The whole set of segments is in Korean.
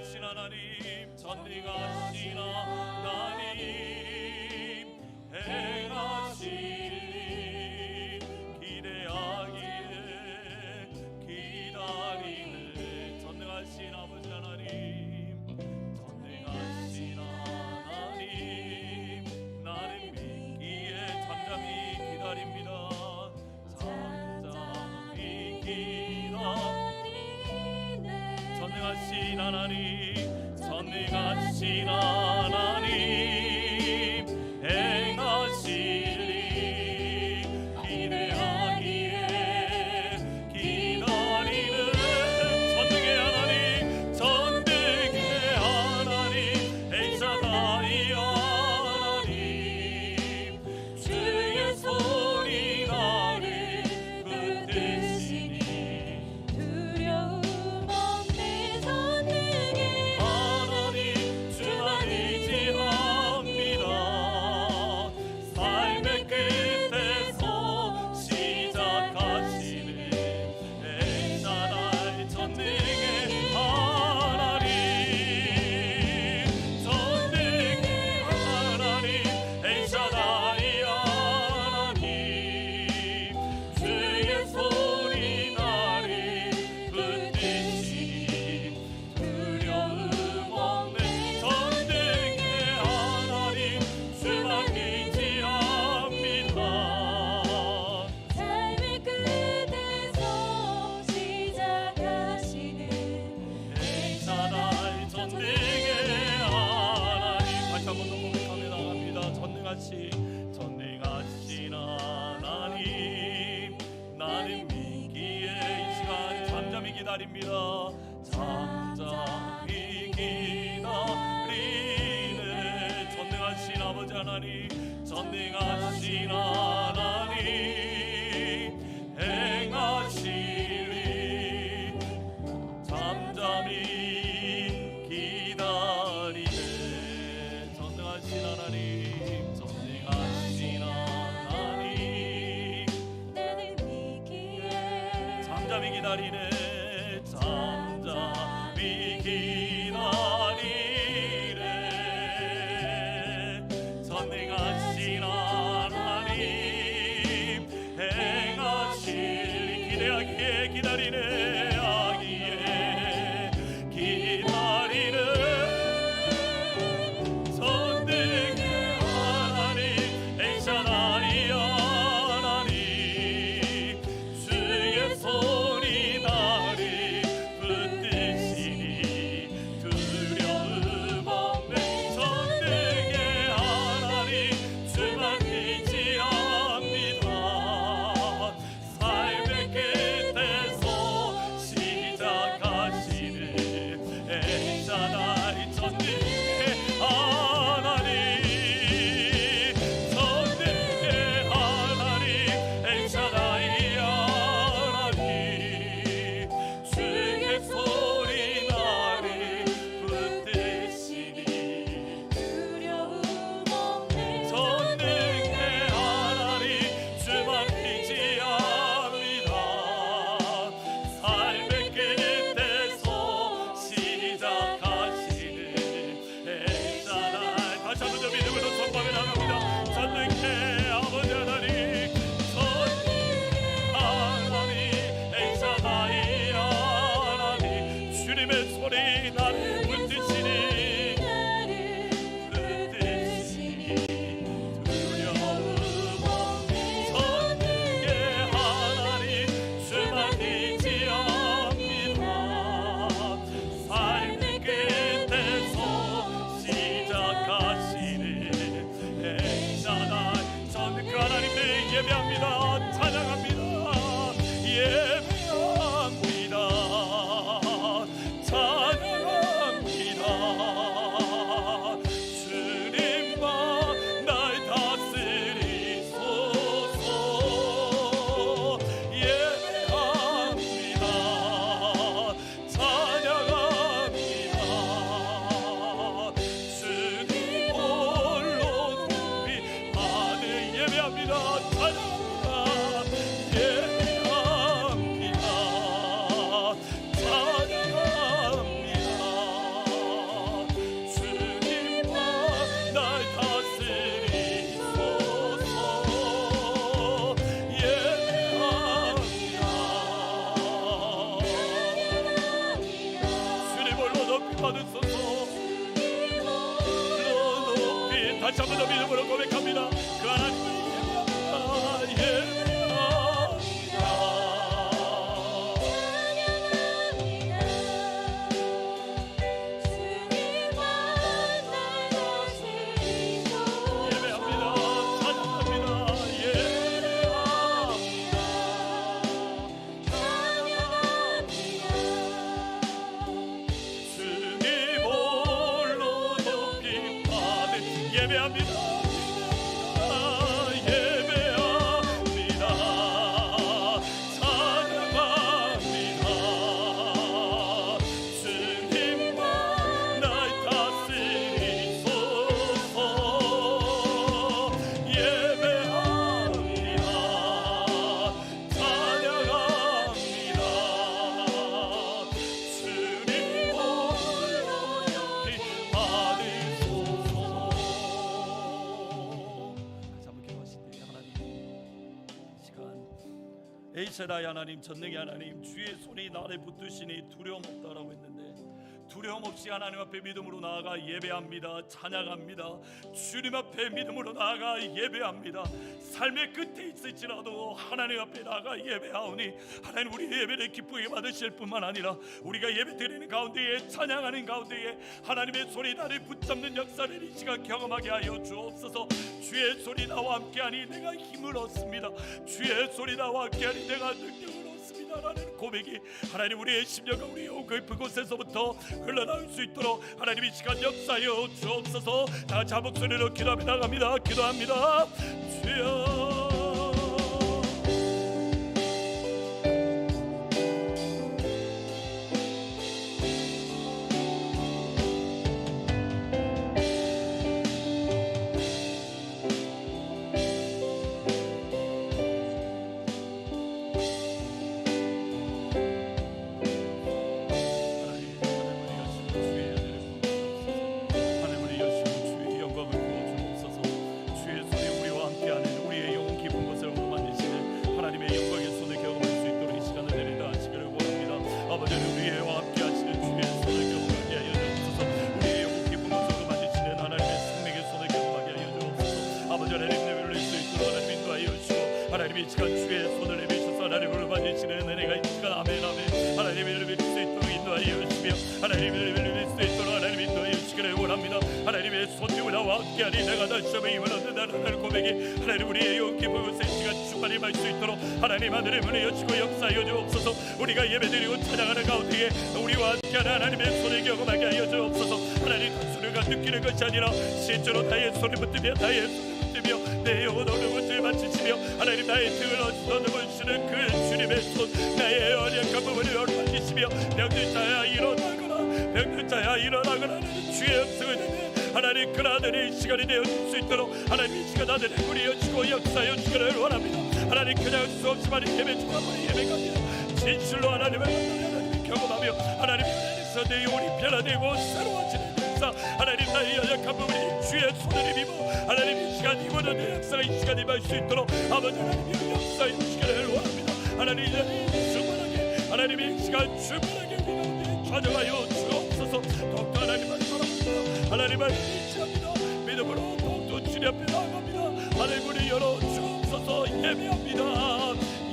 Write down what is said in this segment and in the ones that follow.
전능하신 하나님, 전능하신 하나님, 행하실 일 기대하기에 기다리네. 전능하신 아버지 하나님, 전능하신 하나님, 나는 믿기에 잠잠히 기다립니다. 잠잠히 기다리네. 전능하신 하나님, 전능하신 하나님, 행하실 일 기대하기에 기다리는 전능의 하나님, 전능의 하나님, 엘샤다이 하나님, 주의 손이 나를 붙드시니 두려움 없네. 전능의 하나님, 주만 의지합니다. 삶의 끝에서 시작하시는 엘샤다이 전능의 하나님, 전능의 하나님, 엘샤다이 하나님, 주의 손이 나를 붙드시니 두려움 없네. 전능의 하나님, 주만 의지합니다. 삶의 끝에서 시작하시는 엘샤다이 전능의 하나님, 다시 한번 더 고백하며 나갑니다. 전능하신 하나님, 나는 믿기에 이 시간 잠잠히 기다립니다. 잠잠히 기다리네. 전능하신 아버지 하나님, 전능하신 하나님, 행하실 일 잠잠히 기다리네. 전능하신 하나님, 전능하신 하나님, 나는 믿기에 잠잠히 기다리네. 잠잠히 기다리네. 전능하신 하나님, 행하실 일 기대하기에 기다리네. 하기에 기다리네. 전능의 하나님, 엘샤다이 하나님, 주의 손이 나를 붙드시니 두려움 없네. 전능의 하나님, 주만 의지합니다. 삶의 끝에서 시작하시는 엘샤다이 전능의 하나님, 전능의 하나님, 엘샤다이 하나님, 주의 손이 나를 붙드시니 두려움 없네. 전능의 하나님, 주만 의지합니다. 삶의 끝에서 시작하시는 엘샤다이. 다시 한번 저 믿음으로 선포하며 나갑니다. 전능의 아버지 하나님, 전능의 하나님, 엘샤다이 하나님, 주님의 손이 나를 붙드시니 두려움 없네. 전능의 하나님, 주만 의지합니다. 삶의 끝에서 시작하시는 엘샤다이 전능 하나님을 예배합니다. 찬양합니다. 예배합니다. 찬양합니다. 받으소서. 높이 다시 한번 더 믿음으로 고백합니다. 그 하나님을 예배합니다. 에이세라의 하나님, 전능의 하나님, 주의 손이 나를 붙드시니 두려움 없다라고 했는데 두려움 없이 하나님 앞에 믿음으로 나아가 예배합니다. 찬양합니다. 주님 앞에 믿음으로 나아가 예배합니다. 삶의 끝에 있을지라도 하나님 앞에 나아가 예배하오니 하나님 우리 예배를 기쁘게 받으실 뿐만 아니라 우리가 예배 드리는 가운데에 찬양하는 가운데에 하나님의 손이 나를 붙잡는 역사를 이 시간 경험하게 하여 주옵소서. 주의 손이 나와 함께하니 내가 힘을 얻습니다. 주의 손이 나와 함께하니 내가 능력을 라는 고백이 하나님 우리의 심령과 우리의 깊은 곳에서부터 흘러나올 수 있도록 하나님 이 시간 역사여 주옵소서. 다 같이 한 목소리로 기도하며 나갑니다. 기도합니다. 주여 하나님이 이 시간 주의 손을 내미셔서 하나님을 만지시는 은혜가 이 시간 아멘 아멘 하나님의 이름을 수 있도록 인도하여 주시며 하나님의 이름을 수 있도록 하나님 인도하여 주시기를 원합니다. 하나님의 손이 나와 함께하니 내가 다시 한번 힘을 얻는다는 고백이 하나님 우리의 용기 보고서 이 시간 충만히 말 수 있도록 하나님 하늘의 문을 여시고 역사하여 주옵소서. 우리가 예배드리고 찬양하는 가운데에 우리와 함께하는 하나님의 손을 경험하게 하여 주옵소서. 하나님 소리가 느끼는 것이 아니라 실제로 나의 손을 붙들며 나의 손을 붙들며 내 영혼 얻는 것을 바치시며 하나님 나의 등을 얻으시는 그 주님의 손 나의 연약한 부분을 만지시며 병든 자야 일어나거나 병든 자야 일어나거나 하는 주의 음성을 듣는 하나님 그 아들의 시간이 되어질 수 있도록 하나님 이 시간 아들의 물이 여시고 역사여 주기를 원합니다. 하나님 그냥 수없이 많이 예배 주가 많이 예배갑니다. 진실로 하나님을 만나며 경험하며 하나님 안에서 내 영혼이 변화되고 새로워지는 역사 하나님 나의 연약한 부분이 주의 손을 힘입어 하나님 이 시간 이번에 역사가 이 시간 임할 수 있도록 아버지 하나님의 역사해 주시기를 원합니다. 하나님 이 자리에 충만하게 하나님 이 시간 충만하게 우리 가운데 좌정하여 주옵소서. 더욱더 하나님을 바라봅니다. 하나님을 의지합니다. 믿음으로 더욱더 주님 앞에 나아갑니다. 하늘 문을 열어 주옵소서. 예배합니다.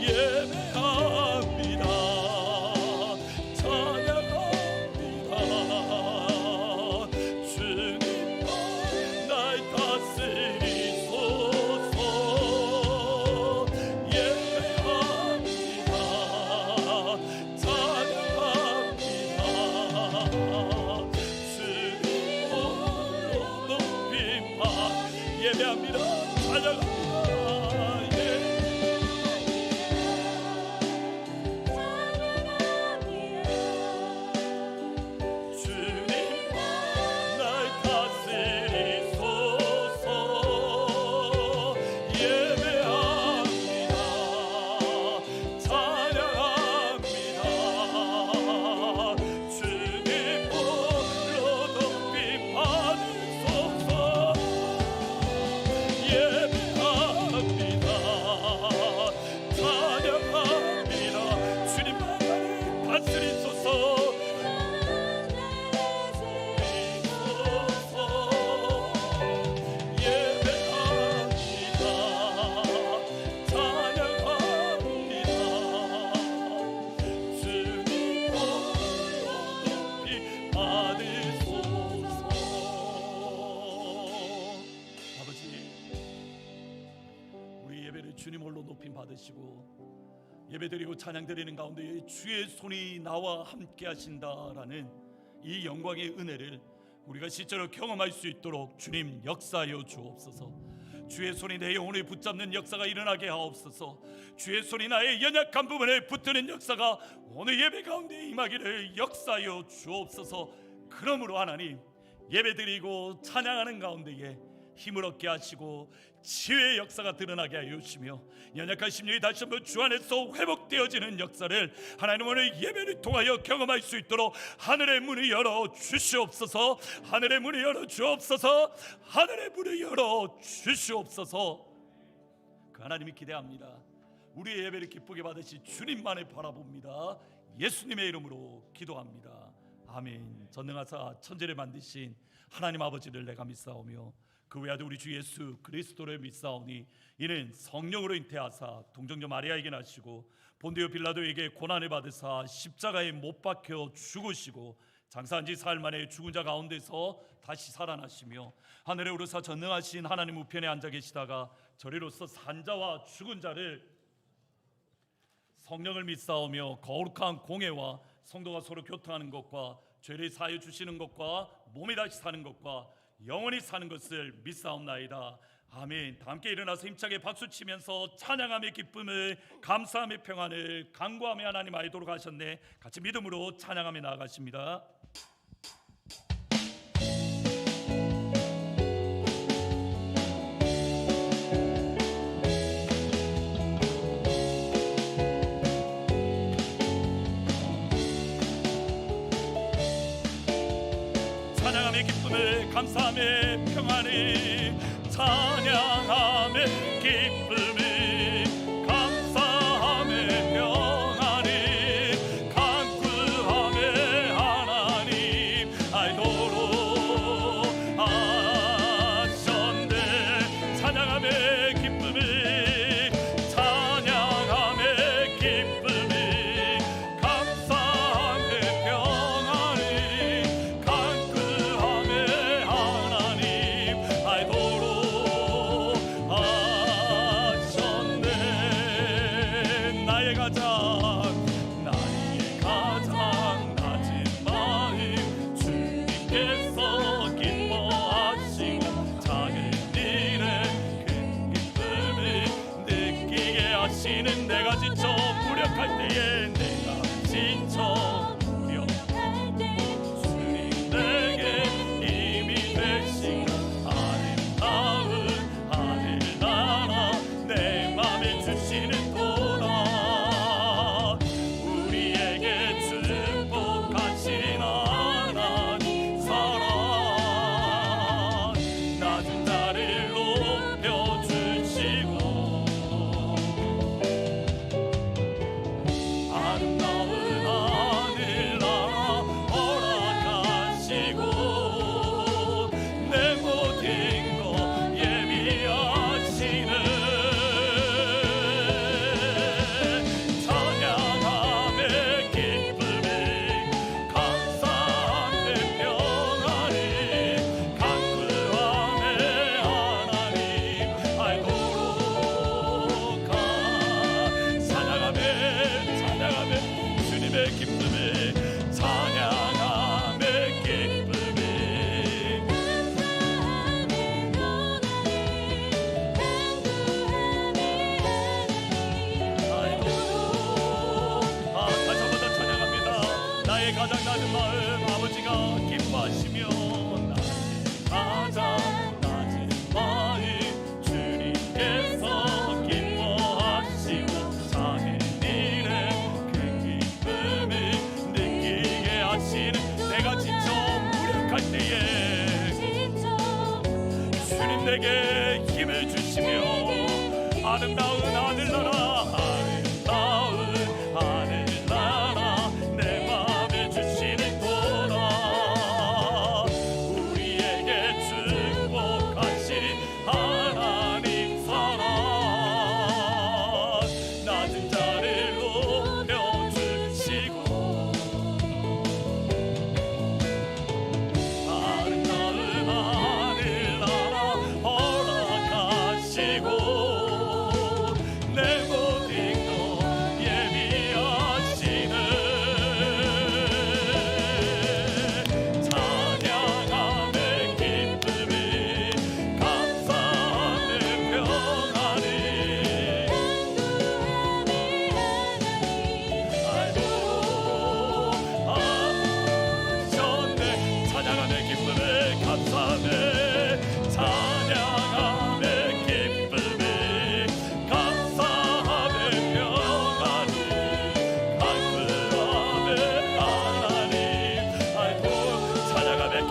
예배합니다. 찬양합니다. 주님만 날 다스리소서. 예배합니다. 찬양합니다. 주님 홀로 높임받 예배합니다. 찬양합니다. 예배합니다. 받으시고 예배드리고 찬양드리는 가운데 주의 손이 나와 함께 하신다라는 이 영광의 은혜를 우리가 실제로 경험할 수 있도록 주님 역사하여 주옵소서. 주의 손이 내 영혼을 붙잡는 역사가 일어나게 하옵소서. 주의 손이 나의 연약한 부분에 붙드는 역사가 오늘 예배 가운데 임하기를 역사하여 주옵소서. 그러므로 하나님, 예배드리고 찬양하는 가운데에 힘을 얻게 하시고 치유의 역사가 드러나게 하여 주시며 연약한 심령이 다시 한번 주 안에서 회복되어지는 역사를 하나님 오늘 예배를 통하여 경험할 수 있도록 하늘의 문을 열어 주시옵소서. 하늘의 문을 열어 주옵소서. 하늘의 문을 열어 주시옵소서. 그 하나님이 기대합니다. 우리의 예배를 기쁘게 받으시 주님만을 바라봅니다. 예수님의 이름으로 기도합니다. 아멘. 전능하사 천지를 만드신 하나님 아버지를 내가 믿사오며 그 외아들 우리 주 예수 그리스도를 믿사오니 이는 성령으로 잉태하사 동정녀 마리아에게 나시고 본디오 빌라도에게 고난을 받으사 십자가에 못 박혀 죽으시고 장사한 지 사흘 만에 죽은 자 가운데서 다시 살아나시며 하늘에 오르사 전능하신 하나님 우편에 앉아 계시다가 저리로서 산 자와 죽은 자를 성령을 믿사오며 거룩한 공회와 성도가 서로 교통하는 것과 죄를 사하여 주시는 것과 몸이 다시 사는 것과 영원히 사는 것을 믿사옵나이다. 아멘. 다 함께 일어나서 힘차게 박수치면서 찬양함의 기쁨을 감사함의 평안을 간구하며 하나님 아이도록 하셨네. 같이 믿음으로 찬양하며 나아가십니다. 찬양함의 기쁨을 감사함의 평안을 찬양함의 기쁨을 감사함의 평안을 간구함의 하나님 아이도록 하셨네. 찬양함의 기쁨을 찬양함의 기쁨을 감사함의 평안을 간구함의 하나님 아이도록 하셨네. 나의 가장 낮은 마음 주님께서 기뻐하시고 작은 일에 큰 기쁨을 느끼게 하시는 내가 지쳐 무력할 때에 내가 지쳐 무력할 때 주님 내게 힘이 되시고 아름다운 하늘나라 내 맘에 주시는 도다. 우리에게 축복하신 하나님 사랑 낮은 자를 높여주시고 아름다운 하늘나라 허락하시고 내 모든 것 예비하시는 찬양함의 기쁨을 감사함의 평안을 간구함의 하나님 알도록 찬양함의 주님의 기쁨을 찬양함의 기쁨을 다시 한번 더 찬양합니다. 나의 가장 낮은 마음 아버지가 기뻐하시며 나의 가장 낮은 마음 주님께서 기뻐하시고 작은 일에 큰 기쁨을 느끼게 하시는 내가 지쳐 무력할 때에 주님 내게 힘을 주시며 아름다운 하늘나라 아름다운 하늘나라 내 맘에 주시는 도다. 우리에게 축복하신 하나님 사랑 낮은 자를 높여주시고 아름다운 하늘나라 허락하시고 내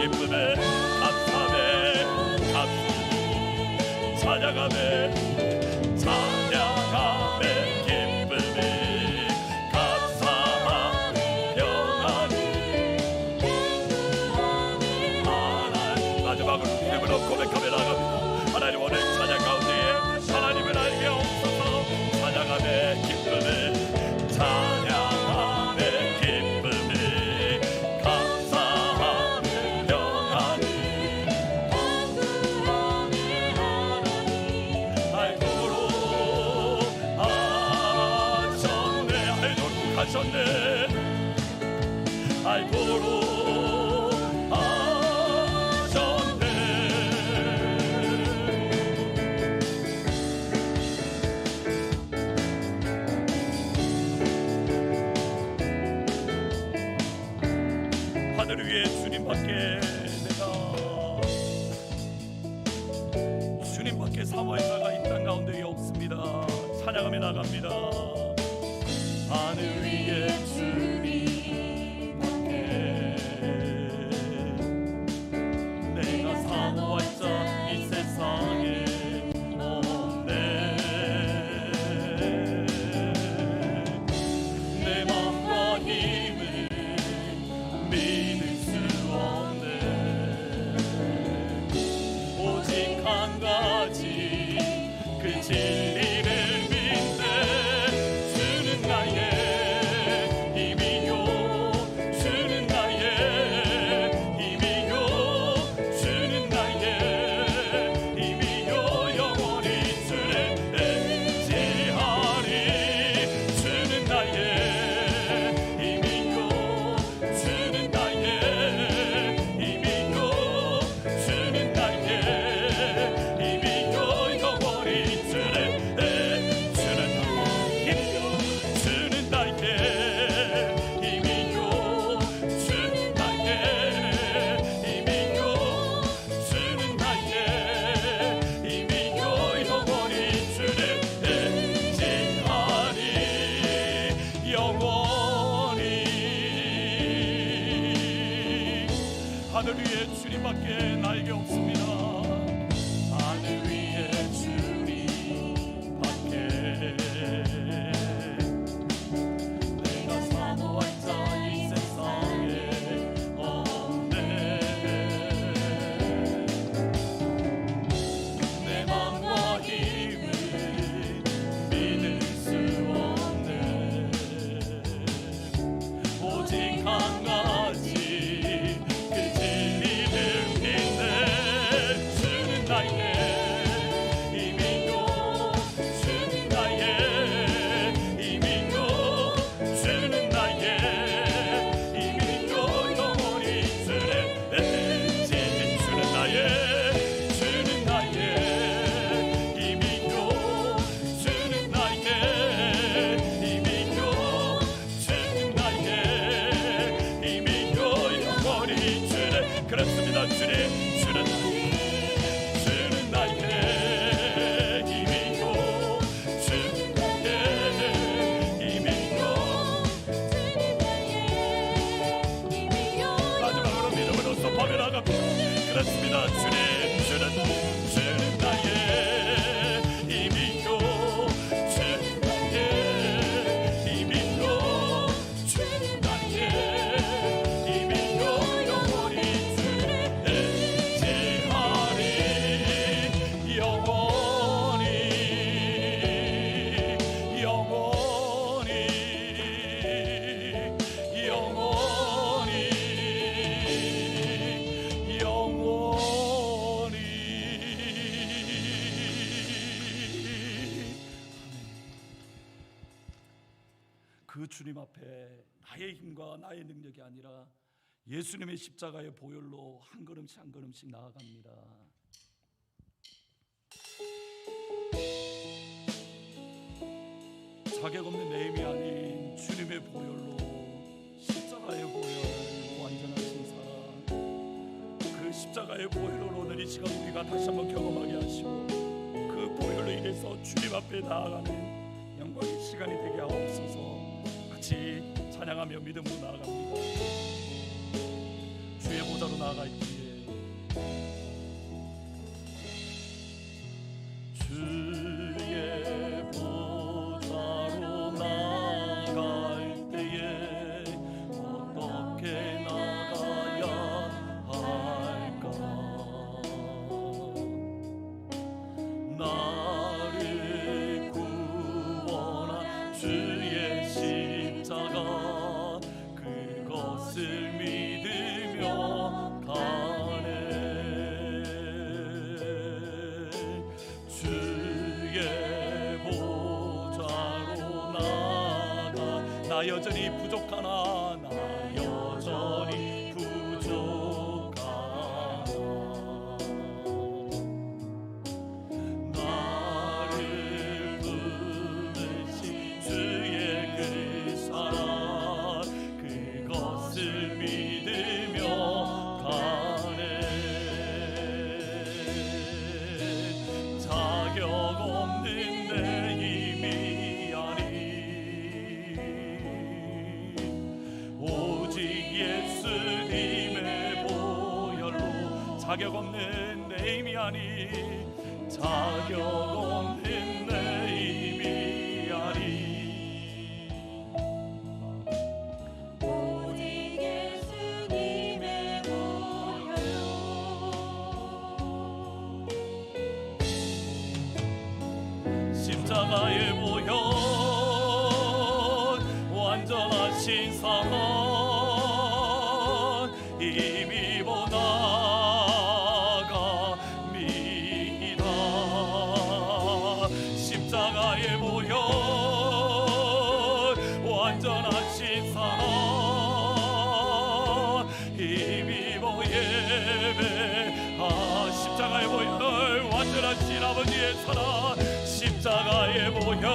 기쁨에 감사함에 찬양함에 기쁨에 감사함에 평안이 마지막으로 힘으로 고백하며 나갑니다. 하나님 오늘 찬양 가운데에 하나님을 알게 없어서 찬양함에 기쁨에 찬양함에 기쁨에 감사함에 평안이 알도록 하셨네 알도록 하늘 위에 주님밖에 주님밖에 사모할 자가 이 땅 가운데 없습니다. 찬양하며 나갑니다. 하늘 위에 주님밖에 내가 사모할 자 이 세상에 없네. 내 맘과 힘을 믿을 수 없네. 오직 한 가지 그 진리를 믿네. 주는 나의 힘이요 주는 나의 힘이요 주는 나의 힘이요 영원히 주를 의지하리. 주는 나의 힘이요 주는 나의 힘이요 주는 나의 힘이요 영원히 주를 주는 힘이요 주는 나의 힘이요 주는 나의 힘이요 주는 나의 힘이요 영원히 주를 의지하리. 영원히 하늘 위에 주님밖에 나에게 없습니다. 하늘 위에 주님밖에 내가 사모할 자 이 세상에 없네. 내 맘과 힘을 믿을 수 없네. 오직 한 가지 그 진리를 믿네. 주는 나의 힘이요 주는 나의 힘이요 주는 나의 힘이요 영원히 주를 의지. 주는 나의 힘이요 주는 나의 힘이요 주는 나의 힘이요 영원히 주를. 그렇습니다. 주님 주는 나의 힘이요 주는 나의 힘이요 마지막으로 믿음으로 선포하며 나갑니다. 그렇습니다. 주님 주는 나의 힘이요 주는 나의 힘이요 주는 나의 힘이요 영원히 주를 의지하리. 영원히 영원히 영원히 영원히. 그 주님 앞에 나의 힘과 나의 능력이 아니라 예수님의 십자가의 보혈로 한 걸음씩 한 걸음씩 나아갑니다. 자격 없는 내 힘이 아닌 주님의 보혈로, 십자가의 보혈, 완전하신 사랑, 그 십자가의 보혈로 오늘 이 시간 우리가 다시 한번 경험하게 하시고 그 보혈로 인해서 주님 앞에 나아가는 영광의 시간이 되게 하옵소서. 같이 찬양하며 믿음으로 나아갑니다. 주의 보좌로 나아갈지에 주의 보좌로 나아갈 때에 어떻게 나가야 할까? 나를 구원한 주의 십자가 그것을 믿으며 가네. 주의 보좌로 나가 나 여전히 부족하나 나 여전히 부족하나 나를 부르신 주의 그 사랑 그것을 믿으며 가네. 자격 없는 내 힘이 아니 오직 예수님의 보혈로 자격 없는 내 힘이 아니 자격 없는 내 힘이 아니 오직 예수님의 보혈로 십자가의 보혈 완전하신 사랑 힘입어 나갑니다. 십자가의 보혈 완전하신 사랑 힘입어 예배하 십자가의 보혈 완전하신 아버지의 사랑 십자가의 보혈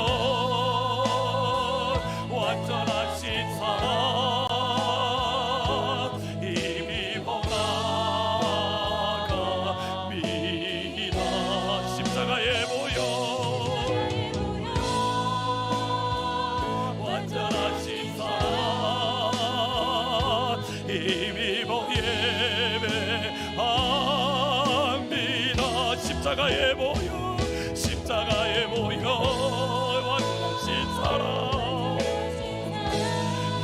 완전하신 사랑 힘입어 나갑니다. 십자가의 보혈 완전하신 사랑 힘입어 예배합니다. 십자가의 보혈 십자가의 보혈 완전하신 사랑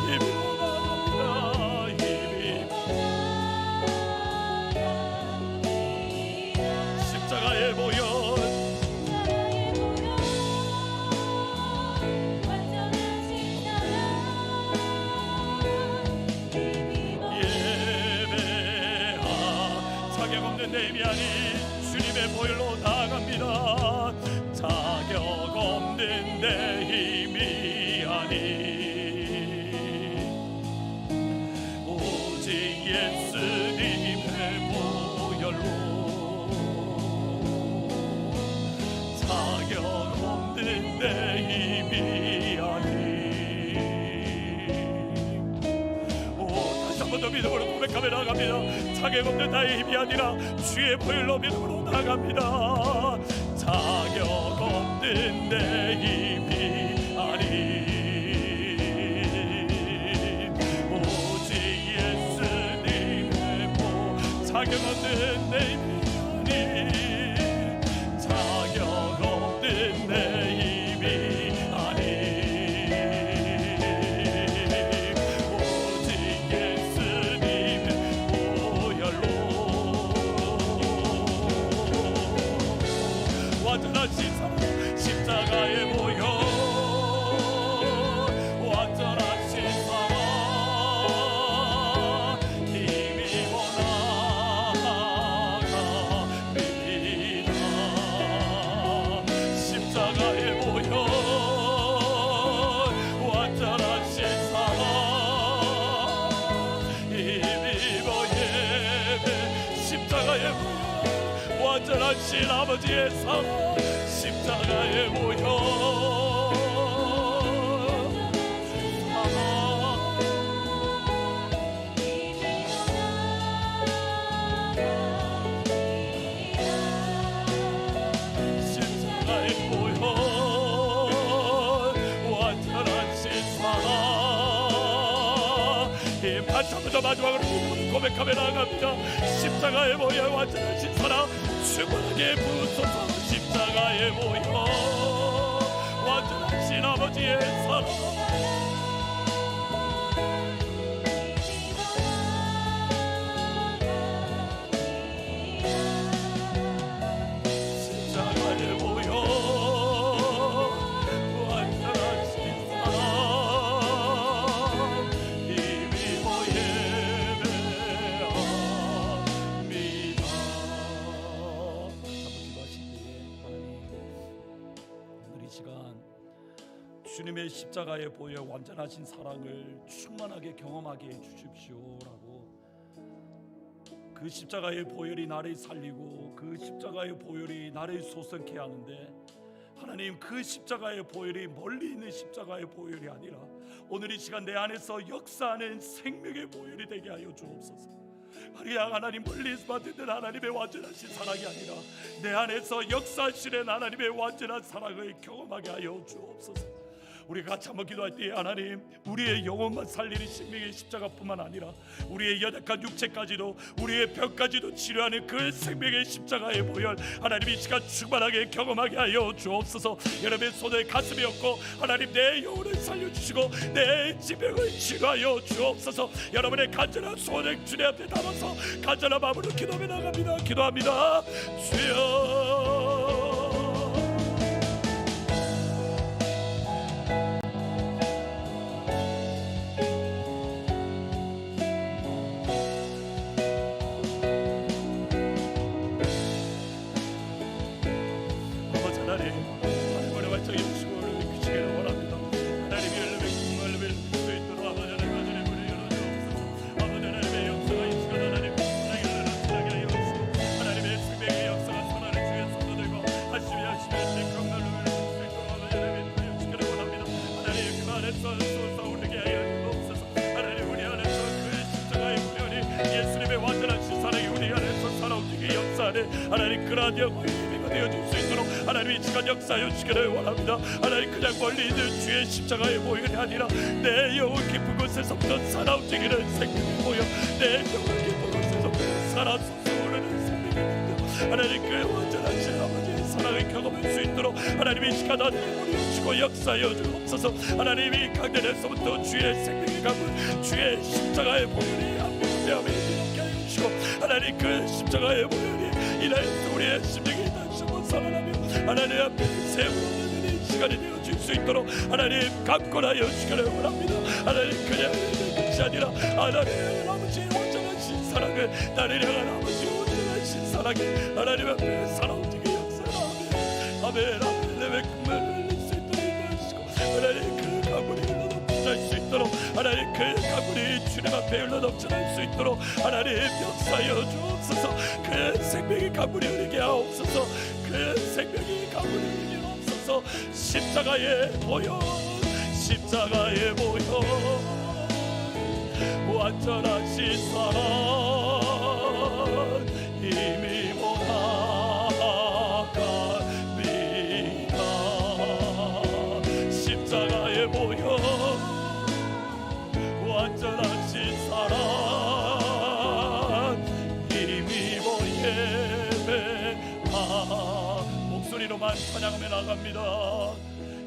힘입어 나갑니다. 십자가의 보혈 예배하 자격 없는 내 힘이 아닌 주님의 보혈로 나아갑니다. 자격 없는 내 힘이 아닌 오직 예수님의 보혈로 자격 없는 내 힘이 아닌 다시 한 번 더 믿음으로 고백하며 나갑니다. 자격 없는 나의 힘이 아니라 주의 보혈로 믿음으로 나갑니다. 자격 없는 내 힘이 아닌 오직 예수님의 자격 없는 내 힘이 아닌 자격 없는 내 힘이 아닌 오직 예수님의 보혈로 완전하신 사랑 십자가의 보혈 완전하신 사랑 힘입어 나갑니다. 십자가의 보혈 완전하신 사랑 힘입어 예배 십자가의 보혈 완전하신 아버지의 사랑 십자가의 보혈 십자가의 보혈 완전하신 사랑 이 반참부터 마지막으로 고백하며 나아갑니다. 십자가의 보혈 완전하신 사랑 충만하게 부으소서. 십자가의 보혈 완전하신 아버지의 사랑 십자가의 보혈 완전하신 사랑 힘입어 예배합니다. 한번 기도하신 뒤에 하나님 오늘 이 시간 주님의 십자가의 보혈 완전하신 사랑을 충만하게 경험하게 해주십시오라고, 그 십자가의 보혈이 나를 살리고 그 십자가의 보혈이 나를 소생케 하는데, 하나님 그 십자가의 보혈이 멀리 있는 십자가의 보혈이 아니라 오늘 이 시간 내 안에서 역사하는 생명의 보혈이 되게 하여 주옵소서. 하나님 멀리서 받는 하나님의 완전하신 사랑이 아니라 내 안에서 역사하시는 하나님의 완전한 사랑을 경험하게 하여 주옵소서. 우리가 같이 한번 기도할 때 하나님 우리의 영혼만 살리는 생명의 십자가뿐만 아니라 우리의 연약한 육체까지도 우리의 병까지도 치료하는 그 생명의 십자가의 보혈 하나님 이 시간 충만하게 경험하게 하여 주옵소서. 여러분의 손을 가슴에 얹고 하나님 내 영혼을 살려주시고 내 질병을 치료하여 주옵소서. 여러분의 간절한 소원을 주님 앞에 담아서 간절한 마음으로 기도하며 나갑니다. 기도합니다. 주여 하나님 그러한 영광이 되어질 수 있도록 하나님 이 시간 역사하여 주시기를 원합니다. 하나님 그냥 멀리 있는 주의 십자가의 보혈이 아니라 내 영혼 깊은 곳에서부터 살아 움직이는 생명의 보혈, 내 영혼 깊은 곳에서부터 살아 솟아오르는 생명의 보혈, 하나님 그 완전하신 아버지의 사랑을 경험할 수 있도록 하나님 이 시간 하나님 우리 주시고 역사하여 주옵소서. 하나님 이 강단에서부터 주의 생명의 강물, 주의 십자가의 보혈이 함께하며 이렇게 하여 주시고 하나님 그 십자가의 보혈이 이날에서 우리의 심령이 다시 한번 살아나며 하나님 앞에 세우는 이 시간이 되어질 수 있도록 하나님 강권하여 주시기를 원합니다. 하나님 그냥 끝이 아니라 하나님 아버지의 온전하신 사랑을 나를 향한 아버지의 온전하신 사랑을 하나님 앞에 살아오지게 역사하며 아멘 아멘 내외 꿈을 흘릴 수 있도록 인도하시고 하나님 그 강물이 흘러넘쳐날 수 있도록 하나님 그 강물이 주님 앞에 흘러넘쳐날 수 있도록 하나님 역사하여 주옵소서. 그 생명의 강물이 흐르게 하옵소서. 그 생명의 강물이 흐르게 하옵소서. 십자가의 보혈, 십자가의 보혈, 완전하신 사랑 힘입어 나아갑니다. 십자가의 보혈 완전하신 사랑 힘입어 예배하 목소리로만 찬양하며 나갑니다.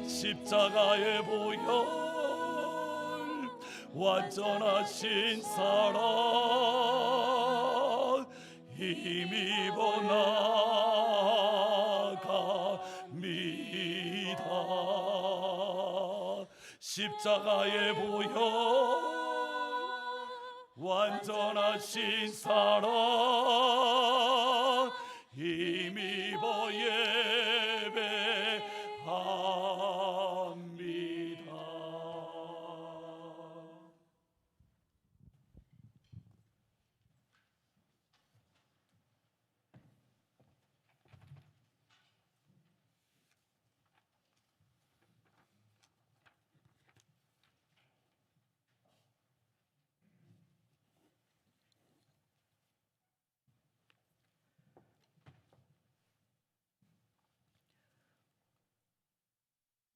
십자가의 보혈 완전하신 사랑 힘입어 나갑니다. 십자가의 보혈 완전하신 사랑 힘입어 예배합니다.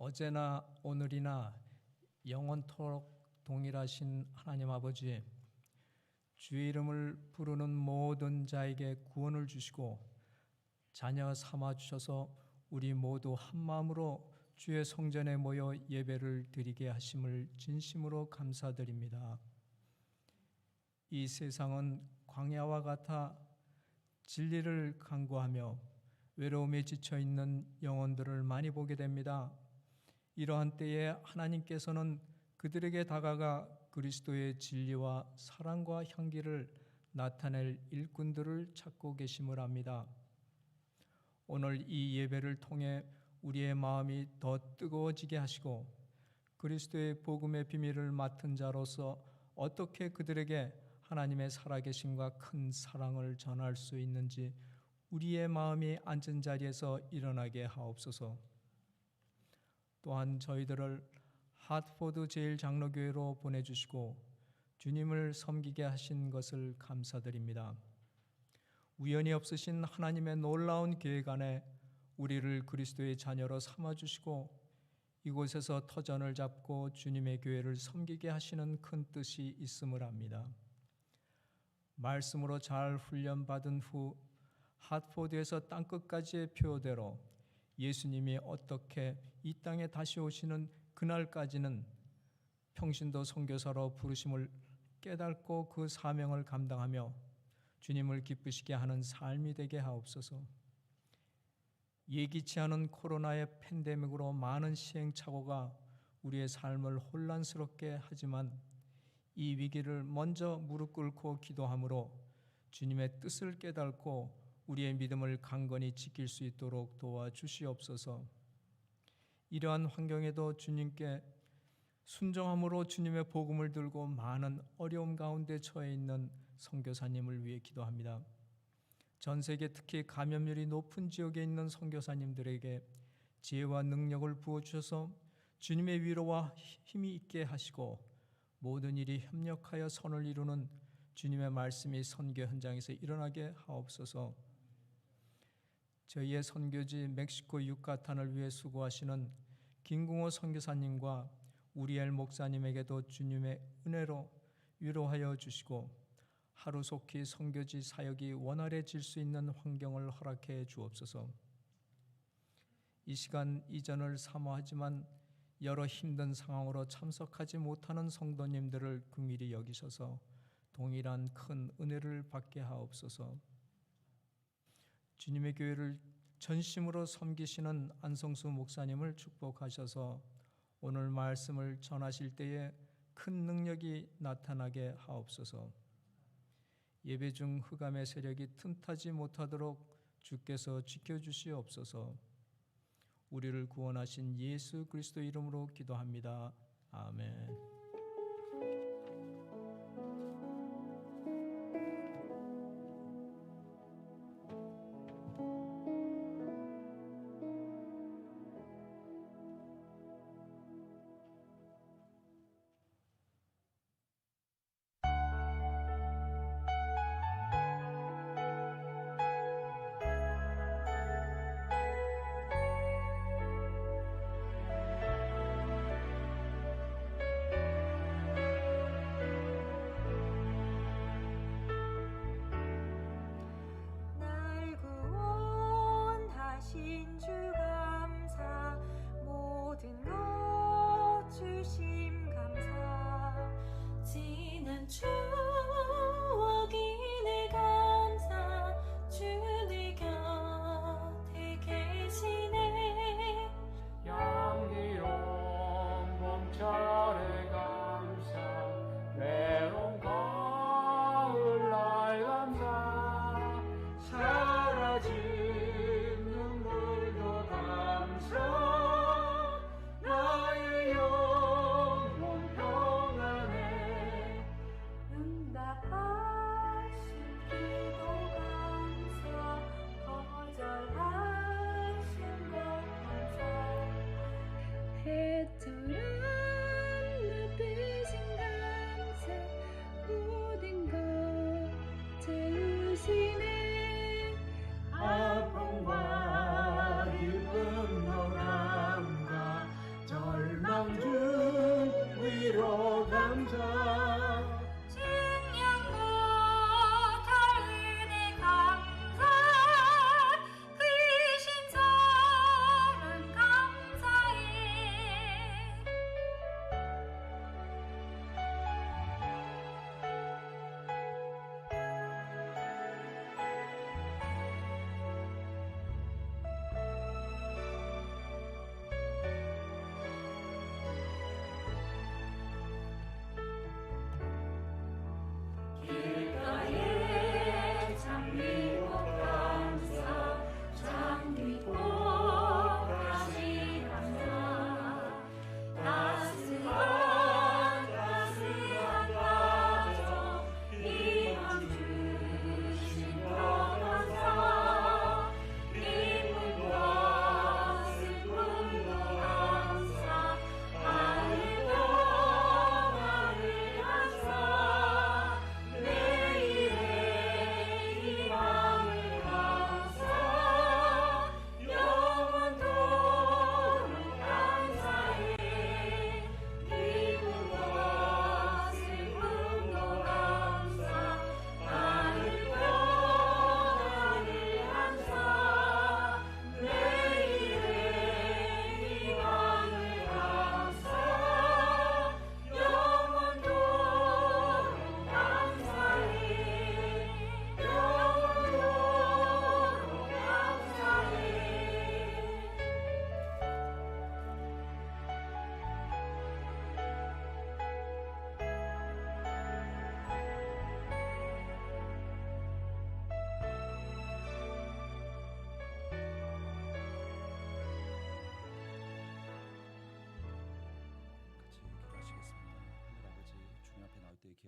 어제나 오늘이나 영원토록 동일하신 하나님 아버지, 주의 이름을 부르는 모든 자에게 구원을 주시고 자녀 삼아 주셔서 우리 모두 한 마음으로 주의 성전에 모여 예배를 드리게 하심을 진심으로 감사드립니다. 이 세상은 광야와 같아 진리를 간구하며 외로움에 지쳐 있는 영혼들을 많이 보게 됩니다. 이러한 때에 하나님께서는 그들에게 다가가 그리스도의 진리와 사랑과 향기를 나타낼 일꾼들을 찾고 계심을 압니다. 오늘 이 예배를 통해 우리의 마음이 더 뜨거워지게 하시고 그리스도의 복음의 비밀을 맡은 자로서 어떻게 그들에게 하나님의 살아계심과 큰 사랑을 전할 수 있는지 우리의 마음이 앉은 자리에서 일어나게 하옵소서. 또한 저희들을 하트포드 제일장로교회로 보내주시고 주님을 섬기게 하신 것을 감사드립니다. 우연히 없으신 하나님의 놀라운 계획 안에 우리를 그리스도의 자녀로 삼아주시고 이곳에서 터전을 잡고 주님의 교회를 섬기게 하시는 큰 뜻이 있음을 압니다. 말씀으로 잘 훈련받은 후 핫포드에서 땅끝까지의 표대로 예수님이 어떻게 이 땅에 다시 오시는 그날까지는 평신도 선교사로 부르심을 깨닫고 그 사명을 감당하며 주님을 기쁘시게 하는 삶이 되게 하옵소서. 예기치 않은 코로나의 팬데믹으로 많은 시행착오가 우리의 삶을 혼란스럽게 하지만 이 위기를 먼저 무릎 꿇고 기도함으로 주님의 뜻을 깨닫고 우리의 믿음을 강건히 지킬 수 있도록 도와주시옵소서. 이러한 환경에도 주님께 순종함으로 주님의 복음을 들고 많은 어려움 가운데 처해 있는 선교사님을 위해 기도합니다. 전 세계 특히 감염률이 높은 지역에 있는 선교사님들에게 지혜와 능력을 부어주셔서 주님의 위로와 힘이 있게 하시고 모든 일이 협력하여 선을 이루는 주님의 말씀이 선교 현장에서 일어나게 하옵소서. 저희의 선교지 멕시코 유카탄을 위해 수고하시는 김궁호 선교사님과 우리엘 목사님에게도 주님의 은혜로 위로하여 주시고 하루속히 선교지 사역이 원활해질 수 있는 환경을 허락해 주옵소서. 이 시간 이전을 사모하지만 여러 힘든 상황으로 참석하지 못하는 성도님들을 긍휼히 여기셔서 동일한 큰 은혜를 받게 하옵소서. 주님의 교회를 전심으로 섬기시는 안성수 목사님을 축복하셔서 오늘 말씀을 전하실 때에 큰 능력이 나타나게 하옵소서. 예배 중 흑암의 세력이 틈타지 못하도록 주께서 지켜주시옵소서. 우리를 구원하신 예수 그리스도 이름으로 기도합니다. 아멘.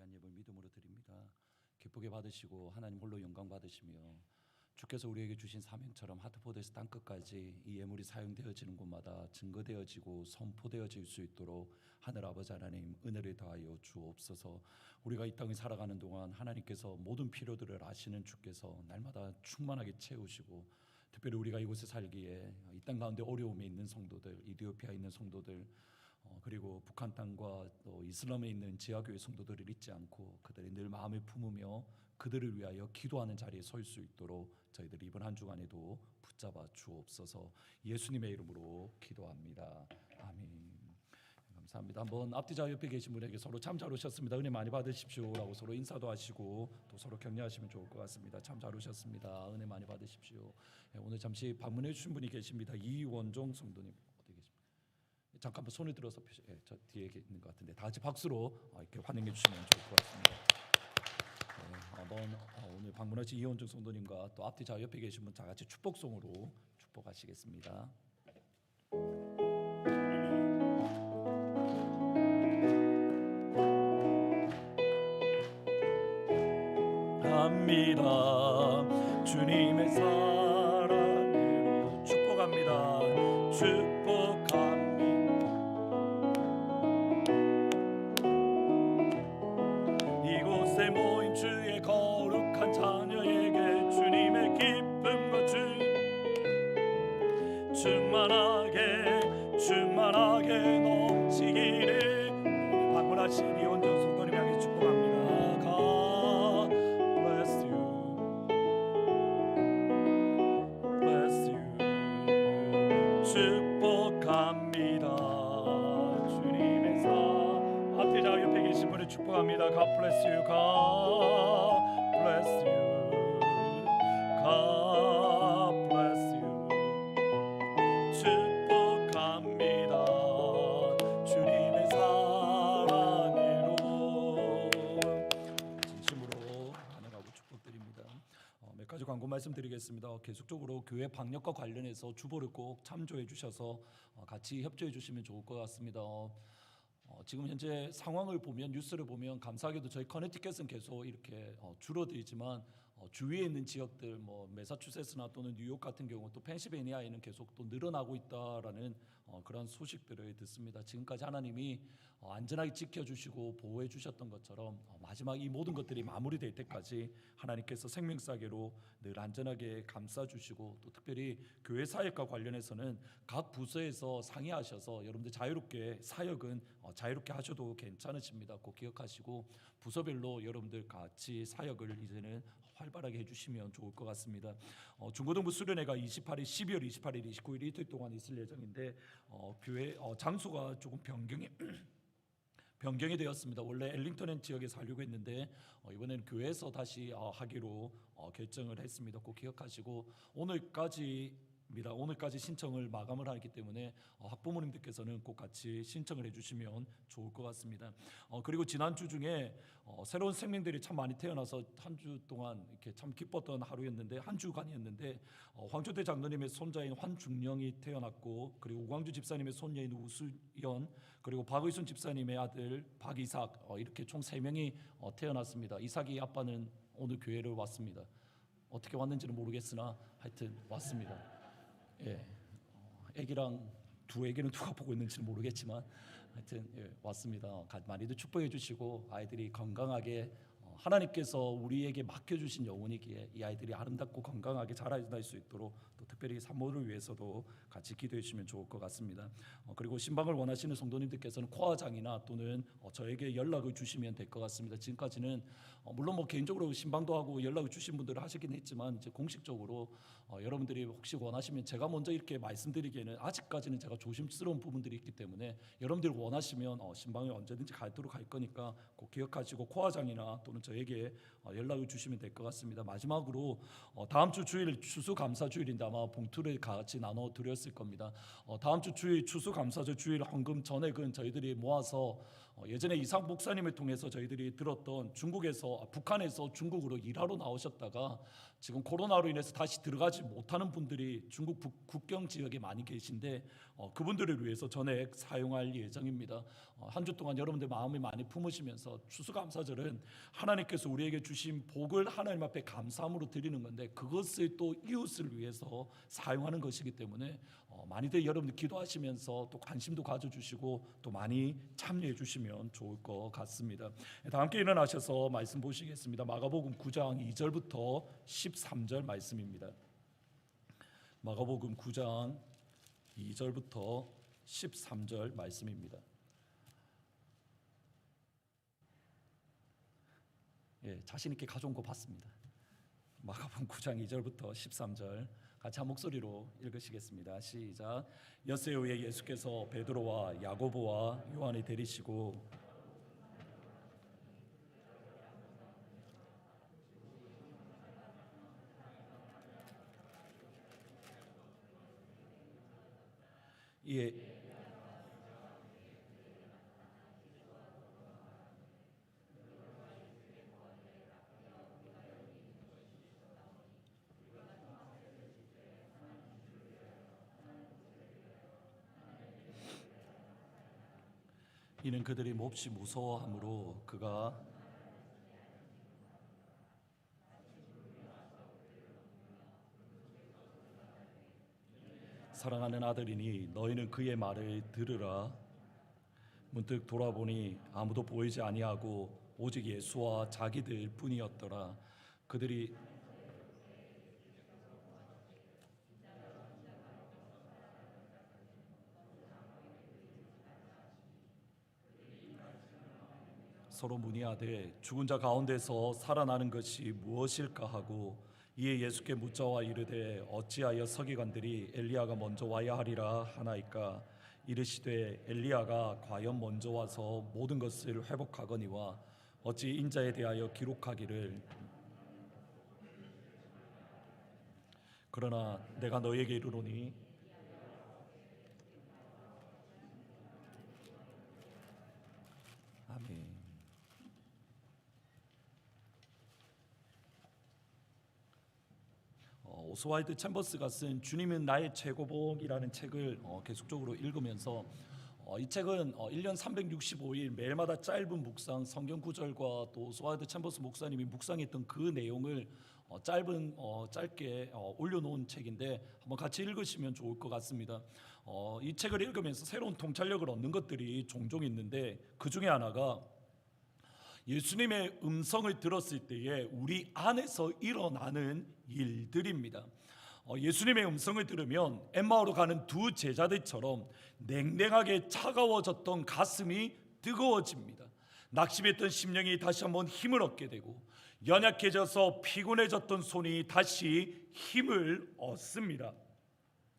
귀한 예물 믿음으로 드립니다. 기쁘게 받으시고 하나님 홀로 영광 받으시며 주께서 우리에게 주신 사명처럼 하트포드에서 땅끝까지 이 예물이 사용되어지는 곳마다 증거되어지고 선포되어질 수 있도록 하늘 아버지 하나님 은혜를 더하여 주옵소서. 우리가 이 땅에 살아가는 동안 하나님께서 모든 필요들을 아시는 주께서 날마다 충만하게 채우시고, 특별히 우리가 이곳에 살기에 이 땅 가운데 어려움에 있는 성도들, 이디오피아에 있는 성도들, 그리고 북한 땅과 또 이슬람에 있는 지하교회 성도들을 잊지 않고 그들이 늘 마음을 품으며 그들을 위하여 기도하는 자리에 설 수 있도록 저희들이 이번 한 주간에도 붙잡아 주옵소서. 예수님의 이름으로 기도합니다. 아멘. 감사합니다. 한번 앞뒤좌 옆에 계신 분에게 서로 참 잘 오셨습니다, 은혜 많이 받으십시오라고 서로 인사도 하시고 또 서로 격려하시면 좋을 것 같습니다. 참 잘 오셨습니다, 은혜 많이 받으십시오. 오늘 잠시 방문해 주신 분이 계십니다. 이원종 성도님 어디 계십니까? 잠깐 손을 들어서 저 뒤에 있는 것 같은데 다 같이 박수로 이렇게 환영해 주시면 좋을 것 같습니다. 한번 오늘 방문하신 이원종 성도님과 또 앞뒤 좌 옆에 계신 분 다 같이 축복송으로 축복하시겠습니다. 합니다. 주님의 사랑으로 축복합니다. 축복합니다. 이곳에 모인 주의 거룩한 자녀에게 주님의 기쁨과 충만하게 넘치기를 방문하신 이원정 성도님 향해 축복합니다. God bless you, bless you. 축복합니다. 주님의 사 앞에 자 옆에 계신 분을 축복합니다. God bless you, God bless you, God bless you. 축복합니다. 주님의 사랑으로 진심으로 환영하고 축복드립니다. 몇 가지 광고 말씀드리겠습니다. 계속적으로 교회 방역과 관련해서 주보를 꼭 참조해 주셔서 같이 협조해 주시면 좋을 것 같습니다. 지금 현재 상황을 보면, 뉴스를 보면 감사하게도 저희 커네티켓은 계속 이렇게 줄어들지만 주위에 있는 지역들, 뭐 매사추세츠나 또는 뉴욕 같은 경우, 또 펜실베니아에는 계속 또 늘어나고 있다라는 그런 소식들을 듣습니다. 지금까지 하나님이 안전하게 지켜주시고 보호해 주셨던 것처럼 마지막 이 모든 것들이 마무리될 때까지 하나님께서 생명사계로 늘 안전하게 감싸주시고, 또 특별히 교회 사역과 관련해서는 각 부서에서 상의하셔서 여러분들 자유롭게 사역은 자유롭게 하셔도 괜찮으십니다. 꼭 기억하시고 부서별로 여러분들 같이 사역을 이제는 활발하게 해주시면 좋을 것 같습니다. 중고등부 수련회가 12월 28일, 29일 이틀 동안 있을 예정인데 교회 장소가 조금 변경이 되었습니다. 원래 엘링턴 지역에서 하려고 했는데 이번에는 교회에서 다시 하기로 결정을 했습니다. 꼭 기억하시고 오늘까지 신청을 마감을 하기 때문에 학부모님들께서는 꼭 같이 신청을 해주시면 좋을 것 같습니다. 그리고 지난주 중에 새로운 생명들이 참 많이 태어나서 한 주 동안 이렇게 참 기뻤던 하루였는데, 한 주간이었는데 황초대 장로님의 손자인 환중령이 태어났고, 그리고 우광주 집사님의 손녀인 우수연, 그리고 박의순 집사님의 아들 박이삭, 이렇게 총 3명이 태어났습니다. 이삭이 아빠는 오늘 교회를 왔습니다. 어떻게 왔는지는 모르겠으나 하여튼 왔습니다. 예, 애기랑 두 애기는 누가 보고 있는지는 모르겠지만 하여튼 왔습니다. 많이들 축복해 주시고 아이들이 건강하게 하나님께서 우리에게 맡겨주신 영혼이기에 이 아이들이 아름답고 건강하게 자라날 수 있도록 또 특별히 산모를 위해서도 같이 기도해 주시면 좋을 것 같습니다. 그리고 신방을 원하시는 성도님들께서는 코아장이나 또는 저에게 연락을 주시면 될 것 같습니다. 지금까지는 물론 뭐 개인적으로 신방도 하고 연락을 주신 분들은 하시긴 했지만 이제 공식적으로 여러분들이 혹시 원하시면 제가 먼저 이렇게 말씀드리기에는 아직까지는 제가 조심스러운 부분들이 있기 때문에 여러분들이 원하시면 신방에 언제든지 가도록 할 거니까 꼭 기억하시고 코아장이나 또는 저에게 연락을 주시면 될 것 같습니다. 마지막으로 다음 주 주일 추수감사 주일인데 아마 봉투를 같이 나눠 드렸을 겁니다. 다음 주 주일 추수감사절 주일 헌금 전액은 저희들이 모아서 예전에 이상 목사님을 통해서 저희들이 들었던 북한에서 중국으로 일하러 나오셨다가 지금 코로나로 인해서 다시 들어가지 못하는 분들이 중국 국경 지역에 많이 계신데 그분들을 위해서 전액 사용할 예정입니다. 한 주 동안 여러분들 마음이 많이 품으시면서 추수감사절은 하나님께서 우리에게 주신 복을 하나님 앞에 감사함으로 드리는 건데 그것을 또 이웃을 위해서 사용하는 것이기 때문에 많이들 여러분들 기도하시면서 또 관심도 가져주시고 또 많이 참여해 주시면 좋을 것 같습니다. 다 함께 일어나셔서 말씀 보시겠습니다. 마가복음 9장 2절부터 13절 말씀입니다. 마가복음 9장 2절부터 13절 말씀입니다. 자신 있게 가져온 거 봤습니다. 마가복음 9장 2절부터 13절 같이 한 목소리로 읽으시겠습니다. 시작. 엿새 후에 예수께서 베드로와 야고보와 요한을 데리시고 이는 그들이 몹시 무서워하므로 그가 사랑하는 아들이니 너희는 그의 말을 들으라. 문득 돌아보니 아무도 보이지 아니하고 오직 예수와 자기들 뿐이었더라. 그들이 서로 문의하되 죽은 자 가운데서 살아나는 것이 무엇일까 하고 이에 예수께 묻자와 이르되 어찌하여 서기관들이 엘리야가 먼저 와야 하리라 하나이까 이르시되 엘리야가 과연 먼저 와서 모든 것을 회복하거니와 어찌 인자에 대하여 기록하기를 그러나 내가 너희에게 이르노니 아멘. 오스왈드 챔버스가 쓴 주님은 나의 최고봉이라는 책을 계속적으로 읽으면서 이 책은 1년 365일 매일마다 짧은 묵상 성경 구절과 또 오스왈드 챔버스 목사님이 묵상했던 그 내용을 짧게 올려놓은 책인데 한번 같이 읽으시면 좋을 것 같습니다. 이 책을 읽으면서 새로운 통찰력을 얻는 것들이 종종 있는데 그 중에 하나가 예수님의 음성을 들었을 때에 우리 안에서 일어나는 일들입니다. 예수님의 음성을 들으면 엠마오로 가는 두 제자들처럼 냉랭하게 차가워졌던 가슴이 뜨거워집니다. 낙심했던 심령이 다시 한번 힘을 얻게 되고 연약해져서 피곤해졌던 손이 다시 힘을 얻습니다.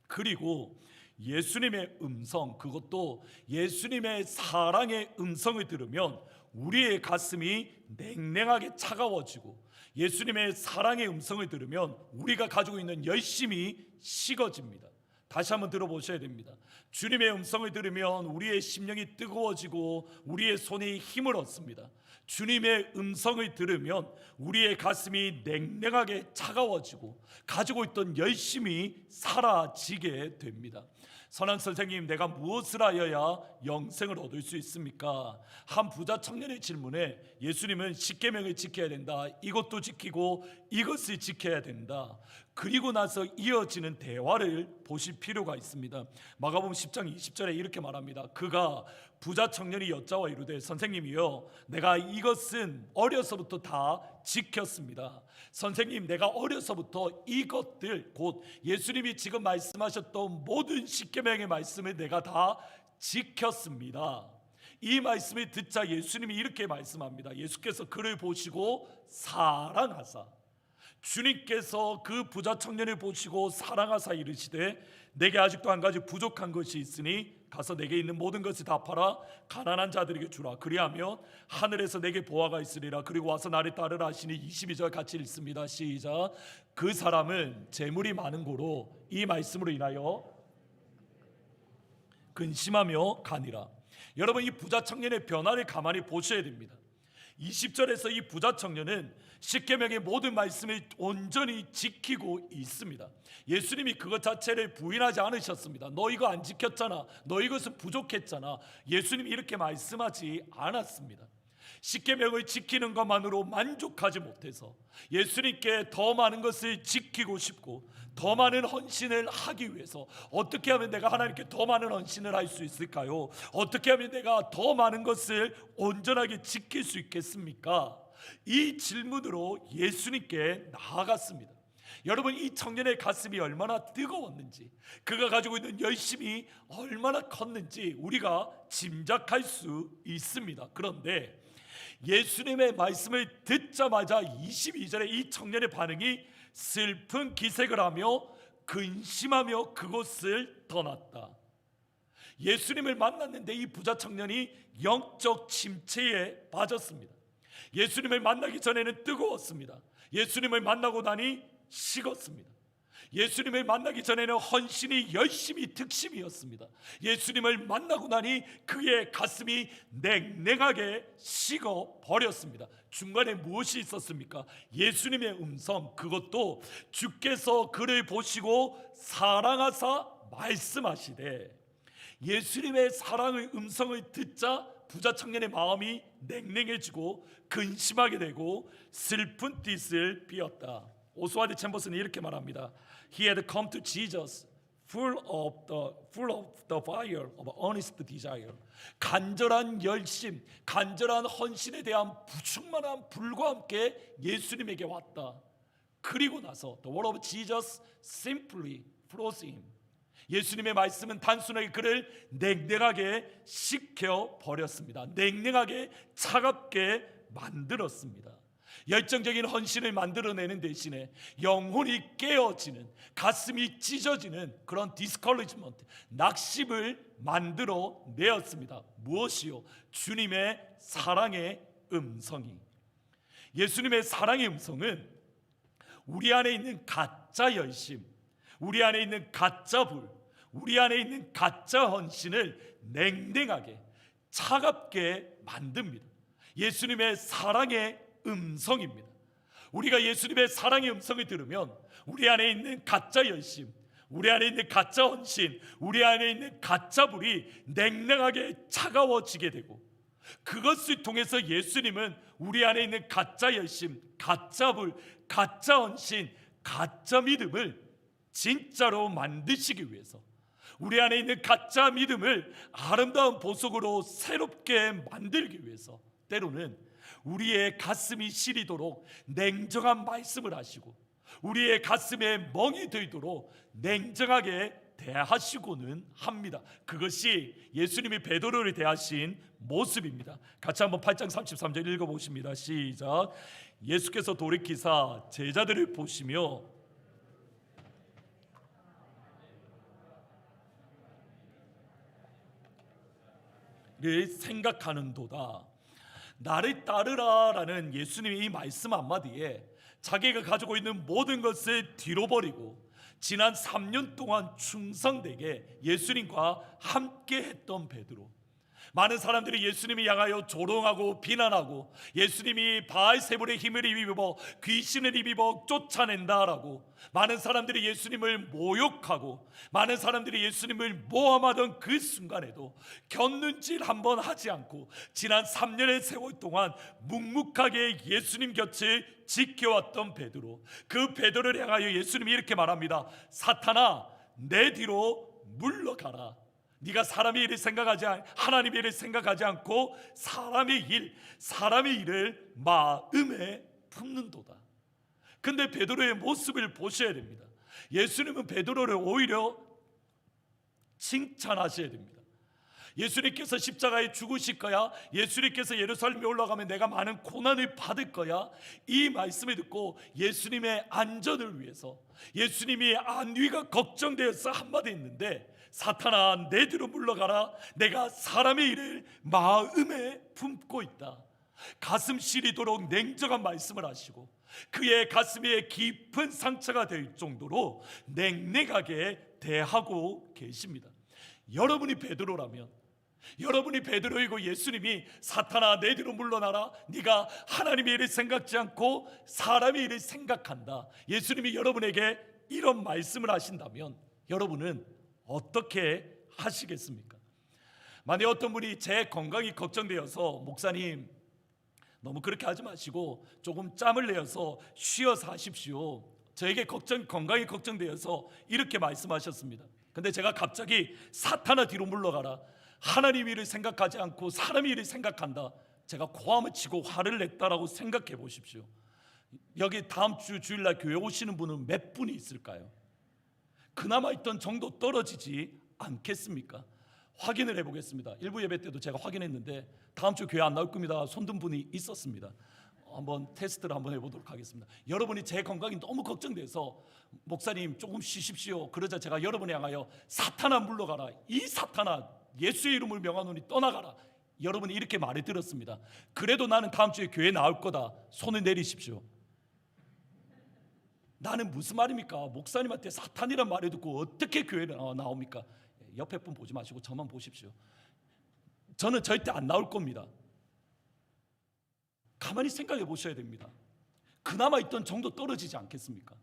그리고 예수님의 음성, 그것도 예수님의 사랑의 음성을 들으면 우리의 가슴이 냉랭하게 차가워지고 예수님의 사랑의 음성을 들으면 우리가 가지고 있는 열심이 식어집니다. 다시 한번 들어보셔야 됩니다. 주님의 음성을 들으면 우리의 심령이 뜨거워지고 우리의 손이 힘을 얻습니다. 주님의 음성을 들으면 우리의 가슴이 냉랭하게 차가워지고 가지고 있던 열심이 사라지게 됩니다. 선한 선생님, 내가 무엇을 하여야 영생을 얻을 수 있습니까? 한 부자 청년의 질문에 예수님은 십계명을 지켜야 된다. 이것도 지키고 이것을 지켜야 된다. 그리고 나서 이어지는 대화를 보실 필요가 있습니다. 마가복음 10장 20절에 이렇게 말합니다. 그가 부자 청년이 여짜와 이르되 선생님이여 내가 이것은 어려서부터 다 지켰습니다. 선생님, 내가 어려서부터 이것들 곧 예수님이 지금 말씀하셨던 모든 십계명의 말씀을 내가 다 지켰습니다. 이 말씀을 듣자 예수님이 이렇게 말씀합니다. 예수께서 그를 보시고 사랑하사, 주님께서 그 부자 청년을 보시고 사랑하사 이르시되 내게 아직도 한 가지 부족한 것이 있으니 가서 내게 있는 모든 것을 다 팔아 가난한 자들에게 주라. 그리하면 하늘에서 내게 보화가 있으리라. 그리고 와서 나를 따르라 하시니 22절 같이 읽습니다. 시작. 그 사람은 재물이 많은 고로 이 말씀으로 인하여 근심하며 가니라. 여러분, 이 부자 청년의 변화를 가만히 보셔야 됩니다. 20절에서 이 부자 청년은 십계명의 모든 말씀을 온전히 지키고 있습니다. 예수님이 그것 자체를 부인하지 않으셨습니다. 너 이거 안 지켰잖아, 너 이것은 부족했잖아. 예수님이 이렇게 말씀하지 않았습니다. 십계명을 지키는 것만으로 만족하지 못해서 예수님께 더 많은 것을 지키고 싶고 더 많은 헌신을 하기 위해서 어떻게 하면 내가 하나님께 더 많은 헌신을 할 수 있을까요? 어떻게 하면 내가 더 많은 것을 온전하게 지킬 수 있겠습니까? 이 질문으로 예수님께 나아갔습니다. 여러분, 이 청년의 가슴이 얼마나 뜨거웠는지, 그가 가지고 있는 열심이 얼마나 컸는지 우리가 짐작할 수 있습니다. 그런데 예수님의 말씀을 듣자마자 22절에 이 청년의 반응이 슬픈 기색을 하며 근심하며 그곳을 떠났다. 예수님을 만났는데 이 부자 청년이 영적 침체에 빠졌습니다. 예수님을 만나기 전에는 뜨거웠습니다. 예수님을 만나고 나니 식었습니다. 예수님을 만나기 전에는 헌신이 열심히 특심이었습니다. 예수님을 만나고 나니 그의 가슴이 냉랭하게 식어 버렸습니다. 중간에 무엇이 있었습니까? 예수님의 음성, 그것도 주께서 그를 보시고 사랑하사 말씀하시되, 예수님의 사랑의 음성을 듣자 부자 청년의 마음이 냉랭해지고 근심하게 되고 슬픈 띠을 삐었다. 오스왈드 챔버스는 이렇게 말합니다. He had come to Jesus full of the fire of earnest desire. 간절한 열심, 간절한 헌신에 대한 충만한 불과 함께 예수님에게 왔다. 그리고 나서 the word of Jesus simply flows in. 예수님의 말씀은 단순하게 그를 냉랭하게 식혀 버렸습니다. 냉랭하게 차갑게 만들었습니다. 열정적인 헌신을 만들어내는 대신에 영혼이 깨어지는, 가슴이 찢어지는 그런 디스커리지먼트, 낙심을 만들어내었습니다. 무엇이요? 주님의 사랑의 음성이. 예수님의 사랑의 음성은 우리 안에 있는 가짜 열심, 우리 안에 있는 가짜 불, 우리 안에 있는 가짜 헌신을 냉랭하게 차갑게 만듭니다. 예수님의 사랑의 음성입니다. 우리가 예수님의 사랑의 음성을 들으면 우리 안에 있는 가짜 열심, 우리 안에 있는 가짜 헌신, 우리 안에 있는 가짜 불이 냉랭하게 차가워지게 되고, 그것을 통해서 예수님은 우리 안에 있는 가짜 열심, 가짜 불, 가짜 헌신, 가짜 믿음을 진짜로 만드시기 위해서, 우리 안에 있는 가짜 믿음을 아름다운 보석으로 새롭게 만들기 위해서 때로는 우리의 가슴이 시리도록 냉정한 말씀을 하시고 우리의 가슴에 멍이 들도록 냉정하게 대하시고는 합니다. 그것이 예수님이 베드로를 대하신 모습입니다. 같이 한번 8장 33절 읽어보십니다. 시작. 예수께서 돌이키사 제자들을 보시며 를 생각하는도다. 나를 따르라라는 예수님의 이 말씀 한마디에 자기가 가지고 있는 모든 것을 뒤로 버리고 지난 3년 동안 충성되게 예수님과 함께 했던 베드로, 많은 사람들이 예수님이 향하여 조롱하고 비난하고 예수님이 바알세불의 힘을 입어 귀신을 입어 쫓아낸다라고 많은 사람들이 예수님을 모욕하고 많은 사람들이 예수님을 모함하던 그 순간에도 곁눈질 한번 하지 않고 지난 3년의 세월 동안 묵묵하게 예수님 곁을 지켜왔던 베드로, 그 베드로를 향하여 예수님이 이렇게 말합니다. 사탄아, 내 뒤로 물러가라. 네가 사람의 일을 생각하지 하나님의 일을 생각하지 않고 사람의 일을 마음에 품는도다. 근데 베드로의 모습을 보셔야 됩니다. 예수님은 베드로를 오히려 칭찬하셔야 됩니다. 예수님께서 십자가에 죽으실 거야, 예수님께서 예루살렘에 올라가면 내가 많은 고난을 받을 거야, 이 말씀을 듣고 예수님의 안전을 위해서 예수님이 안위가 걱정되어서 한마디 했는데, 사탄아 내 뒤로 물러가라. 내가 사람의 일을 마음에 품고 있다. 가슴 시리도록 냉정한 말씀을 하시고 그의 가슴에 깊은 상처가 될 정도로 냉랭하게 대하고 계십니다. 여러분이 베드로라면, 여러분이 베드로이고 예수님이 사탄아 내 뒤로 물러나라, 네가 하나님의 일을 생각지 않고 사람의 일을 생각한다, 예수님이 여러분에게 이런 말씀을 하신다면 여러분은 어떻게 하시겠습니까? 만약 어떤 분이 제 건강이 걱정되어서 목사님 너무 그렇게 하지 마시고 조금 짬을 내어서 쉬어서 하십시오, 저에게 건강이 걱정되어서 이렇게 말씀하셨습니다. 근데 제가 갑자기 사탄아 뒤로 물러가라, 하나님 일을 생각하지 않고 사람 일을 생각한다, 제가 고함을 치고 화를 냈다라고 생각해 보십시오. 여기 다음 주 주일날 교회 오시는 분은 몇 분이 있을까요? 그나마 있던 정도 떨어지지 않겠습니까? 확인을 해보겠습니다. 일부 예배 때도 제가 확인했는데 다음 주 교회 안 나올 겁니다 손든 분이 있었습니다. 한번 테스트를 한번 해보도록 하겠습니다. 여러분이 제 건강이 너무 걱정돼서 목사님 조금 쉬십시오, 그러자 제가 여러분에 향하여 사탄아 물러가라, 이 사탄아 예수의 이름을 명하노니 떠나가라, 여러분이 이렇게 말을 들었습니다. 그래도 나는 다음 주에 교회 나올 거다, 손을 내리십시오. 나는 무슨 말입니까? 목사님한테 사탄이란 말을 듣고 어떻게 교회에 나옵니까? 옆에 분 보지 마시고 저만 보십시오. 저는 절대 안 나올 겁니다. 가만히 생각해 보셔야 됩니다. 그나마 있던 정도 떨어지지 않겠습니까?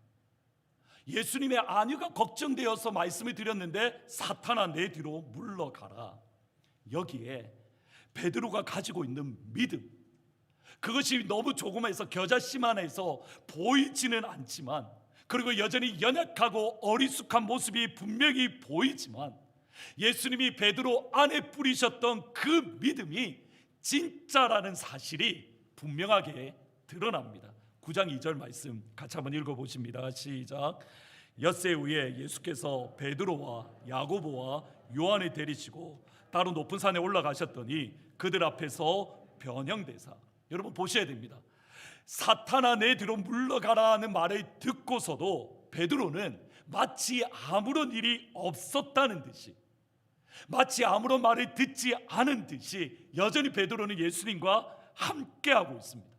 예수님의 안위가 걱정되어서 말씀을 드렸는데 사탄아 내 뒤로 물러가라. 여기에 베드로가 가지고 있는 믿음, 그것이 너무 조그마해서 겨자씨만해서 보이지는 않지만, 그리고 여전히 연약하고 어리숙한 모습이 분명히 보이지만 예수님이 베드로 안에 뿌리셨던 그 믿음이 진짜라는 사실이 분명하게 드러납니다. 9장 2절 말씀 같이 한번 읽어보십니다. 시작. 엿새 후에 예수께서 베드로와 야고보와 요한을 데리시고 따로 높은 산에 올라가셨더니 그들 앞에서 변형되사, 여러분 보셔야 됩니다. 사탄아 내 뒤로 물러가라는 말을 듣고서도 베드로는 마치 아무런 일이 없었다는 듯이, 마치 아무런 말을 듣지 않은 듯이 여전히 베드로는 예수님과 함께하고 있습니다.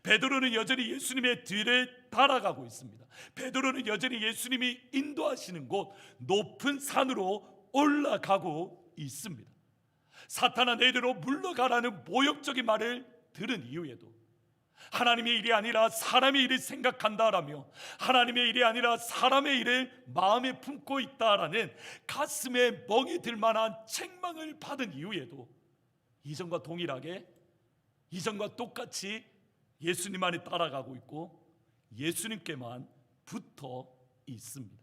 베드로는 여전히 예수님의 뒤를 따라가고 있습니다. 베드로는 여전히 예수님이 인도하시는 곳 높은 산으로 올라가고 있습니다. 사탄아 내 뒤로 물러가라는 모욕적인 말을 들은 이후에도 하나님의 일이 아니라 사람의 일을 생각한다라며 하나님의 일이 아니라 사람의 일을 마음에 품고 있다라는 가슴에 멍이 들 만한 책망을 받은 이후에도 이전과 동일하게, 이전과 똑같이 예수님 안에 따라가고 있고 예수님께만 붙어 있습니다.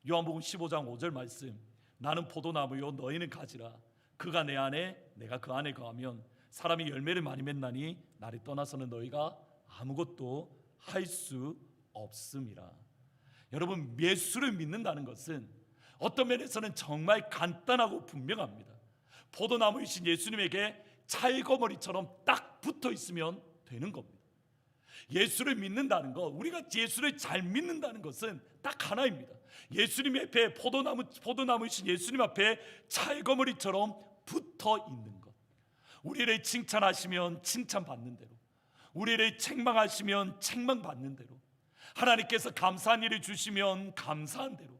요한복음 15장 5절 말씀, 나는 포도나무요 너희는 가지라, 그가 내 안에 내가 그 안에 거하면 사람이 열매를 많이 맺나니 나를 떠나서는 너희가 아무것도 할 수 없음이라. 여러분, 예수를 믿는다는 것은 어떤 면에서는 정말 간단하고 분명합니다. 포도나무이신 예수님에게 찰거머리처럼 딱 붙어 있으면 되는 겁니다. 예수를 믿는다는 것, 우리가 예수를 잘 믿는다는 것은 딱 하나입니다. 예수님 앞에 포도나무이신 예수님 앞에 찰거머리처럼 붙어 있는 것. 우리를 칭찬하시면 칭찬받는 대로, 우리를 책망하시면 책망받는 대로, 하나님께서 감사한 일을 주시면 감사한 대로,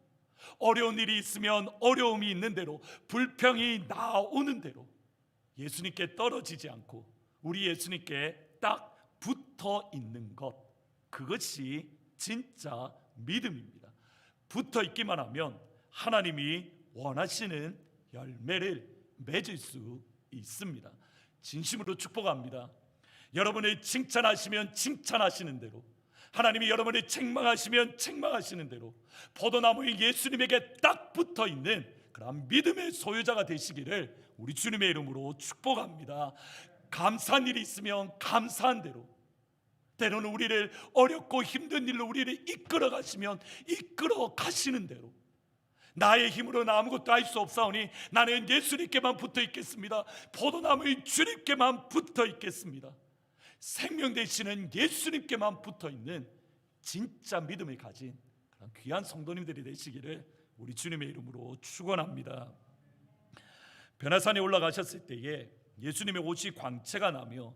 어려운 일이 있으면 어려움이 있는 대로, 불평이 나오는 대로 예수님께 떨어지지 않고 우리 예수님께 딱 붙어 있는 것, 그것이 진짜 믿음입니다. 붙어 있기만 하면 하나님이 원하시는 열매를 맺을 수 있습니다. 진심으로 축복합니다. 여러분을 칭찬하시면 칭찬하시는 대로, 하나님이 여러분을 책망하시면 책망하시는 대로 포도나무의 예수님에게 딱 붙어 있는 그런 믿음의 소유자가 되시기를 우리 주님의 이름으로 축복합니다. 감사한 일이 있으면 감사한 대로, 때로는 우리를 어렵고 힘든 일로 우리를 이끌어 가시면 이끌어 가시는 대로, 나의 힘으로는 아무것도 할 수 없사오니 나는 예수님께만 붙어 있겠습니다. 포도나무의 주님께만 붙어 있겠습니다. 생명 되시는 예수님께만 붙어 있는 진짜 믿음을 가진 그런 귀한 성도님들이 되시기를 우리 주님의 이름으로 축원합니다. 변화산에 올라가셨을 때에 예수님의 옷이 광채가 나며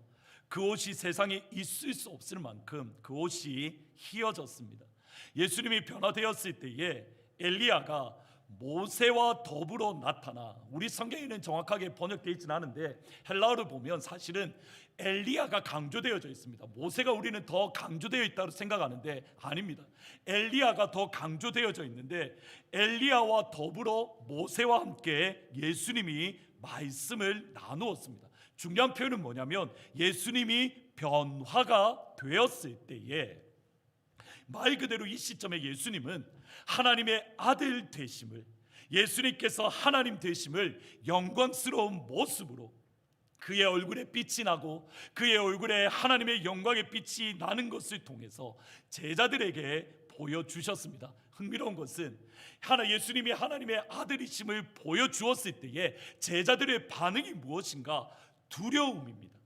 그 옷이 세상에 있을 수 없을 만큼 그 옷이 희어졌습니다. 예수님이 변화되었을 때에 엘리야가 모세와 더불어 나타나, 우리 성경에는 정확하게 번역되어 있지는 않은데 헬라어를 보면 사실은 엘리야가 강조되어져 있습니다. 모세가 우리는 더 강조되어 있다고 생각하는데 아닙니다. 엘리야가 더 강조되어져 있는데 엘리야와 더불어 모세와 함께 예수님이 말씀을 나누었습니다. 중요한 표현은 뭐냐면 예수님이 변화가 되었을 때에, 말 그대로 이 시점에 예수님은 하나님의 아들 되심을, 예수님께서 하나님 되심을 영광스러운 모습으로 그의 얼굴에 빛이 나고 그의 얼굴에 하나님의 영광의 빛이 나는 것을 통해서 제자들에게 보여주셨습니다. 흥미로운 것은 예수님이 하나님의 아들이심을 보여주었을 때에 제자들의 반응이 무엇인가? 두려움입니다.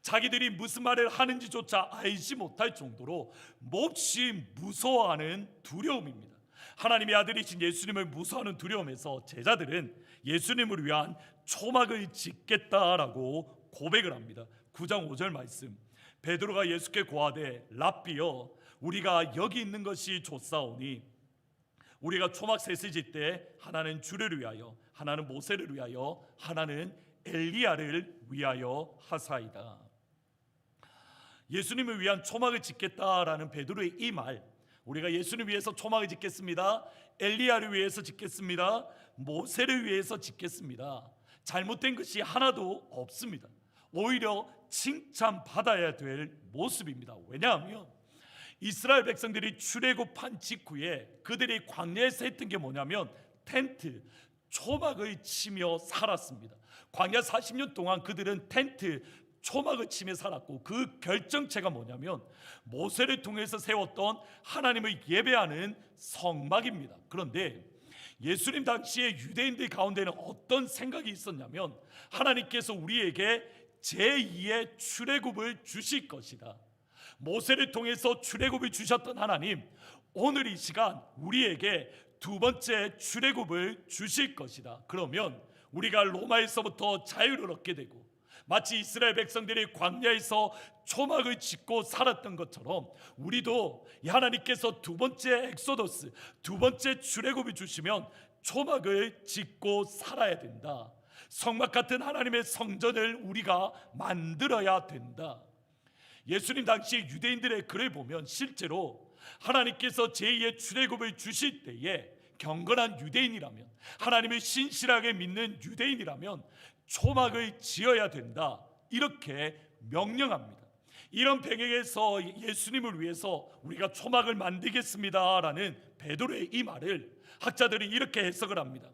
자기들이 무슨 말을 하는지조차 알지 못할 정도로 몹시 무서워하는 두려움입니다. 하나님의 아들이신 예수님을 무서워하는 두려움에서 제자들은 예수님을 위한 초막을 짓겠다라고 고백을 합니다. 9장 5절 말씀, 베드로가 예수께 고하되 랍비여 우리가 여기 있는 것이 좋사오니 우리가 초막 셋을 짓되 하나는 주를 위하여, 하나는 모세를 위하여, 하나는 엘리야를 위하여 하사이다. 예수님을 위한 초막을 짓겠다라는 베드로의 이 말, 우리가 예수님 위해서 초막을 짓겠습니다, 엘리야를 위해서 짓겠습니다, 모세를 위해서 짓겠습니다, 잘못된 것이 하나도 없습니다. 오히려 칭찬받아야 될 모습입니다. 왜냐하면 이스라엘 백성들이 출애굽한 직후에 그들이 광야에서 했던 게 뭐냐면 텐트, 초막을 치며 살았습니다. 광야 40년 동안 그들은 텐트, 초막을 치며 살았고, 그 결정체가 뭐냐면 모세를 통해서 세웠던 하나님을 예배하는 성막입니다. 그런데 예수님 당시에 유대인들 가운데는 어떤 생각이 있었냐면 하나님께서 우리에게 제2의 출애굽을 주실 것이다. 모세를 통해서 출애굽을 주셨던 하나님, 오늘 이 시간 우리에게 두 번째 출애굽을 주실 것이다. 그러면 우리가 로마에서부터 자유를 얻게 되고, 마치 이스라엘 백성들이 광야에서 초막을 짓고 살았던 것처럼 우리도 하나님께서 두 번째 엑소더스, 두 번째 출애굽을 주시면 초막을 짓고 살아야 된다. 성막 같은 하나님의 성전을 우리가 만들어야 된다. 예수님 당시 유대인들의 글을 보면 실제로 하나님께서 제2의 출애굽을 주실 때에 경건한 유대인이라면, 하나님을 신실하게 믿는 유대인이라면 초막을 지어야 된다, 이렇게 명령합니다. 이런 배경에서 예수님을 위해서 우리가 초막을 만들겠습니다라는 베드로의 이 말을 학자들이 이렇게 해석을 합니다.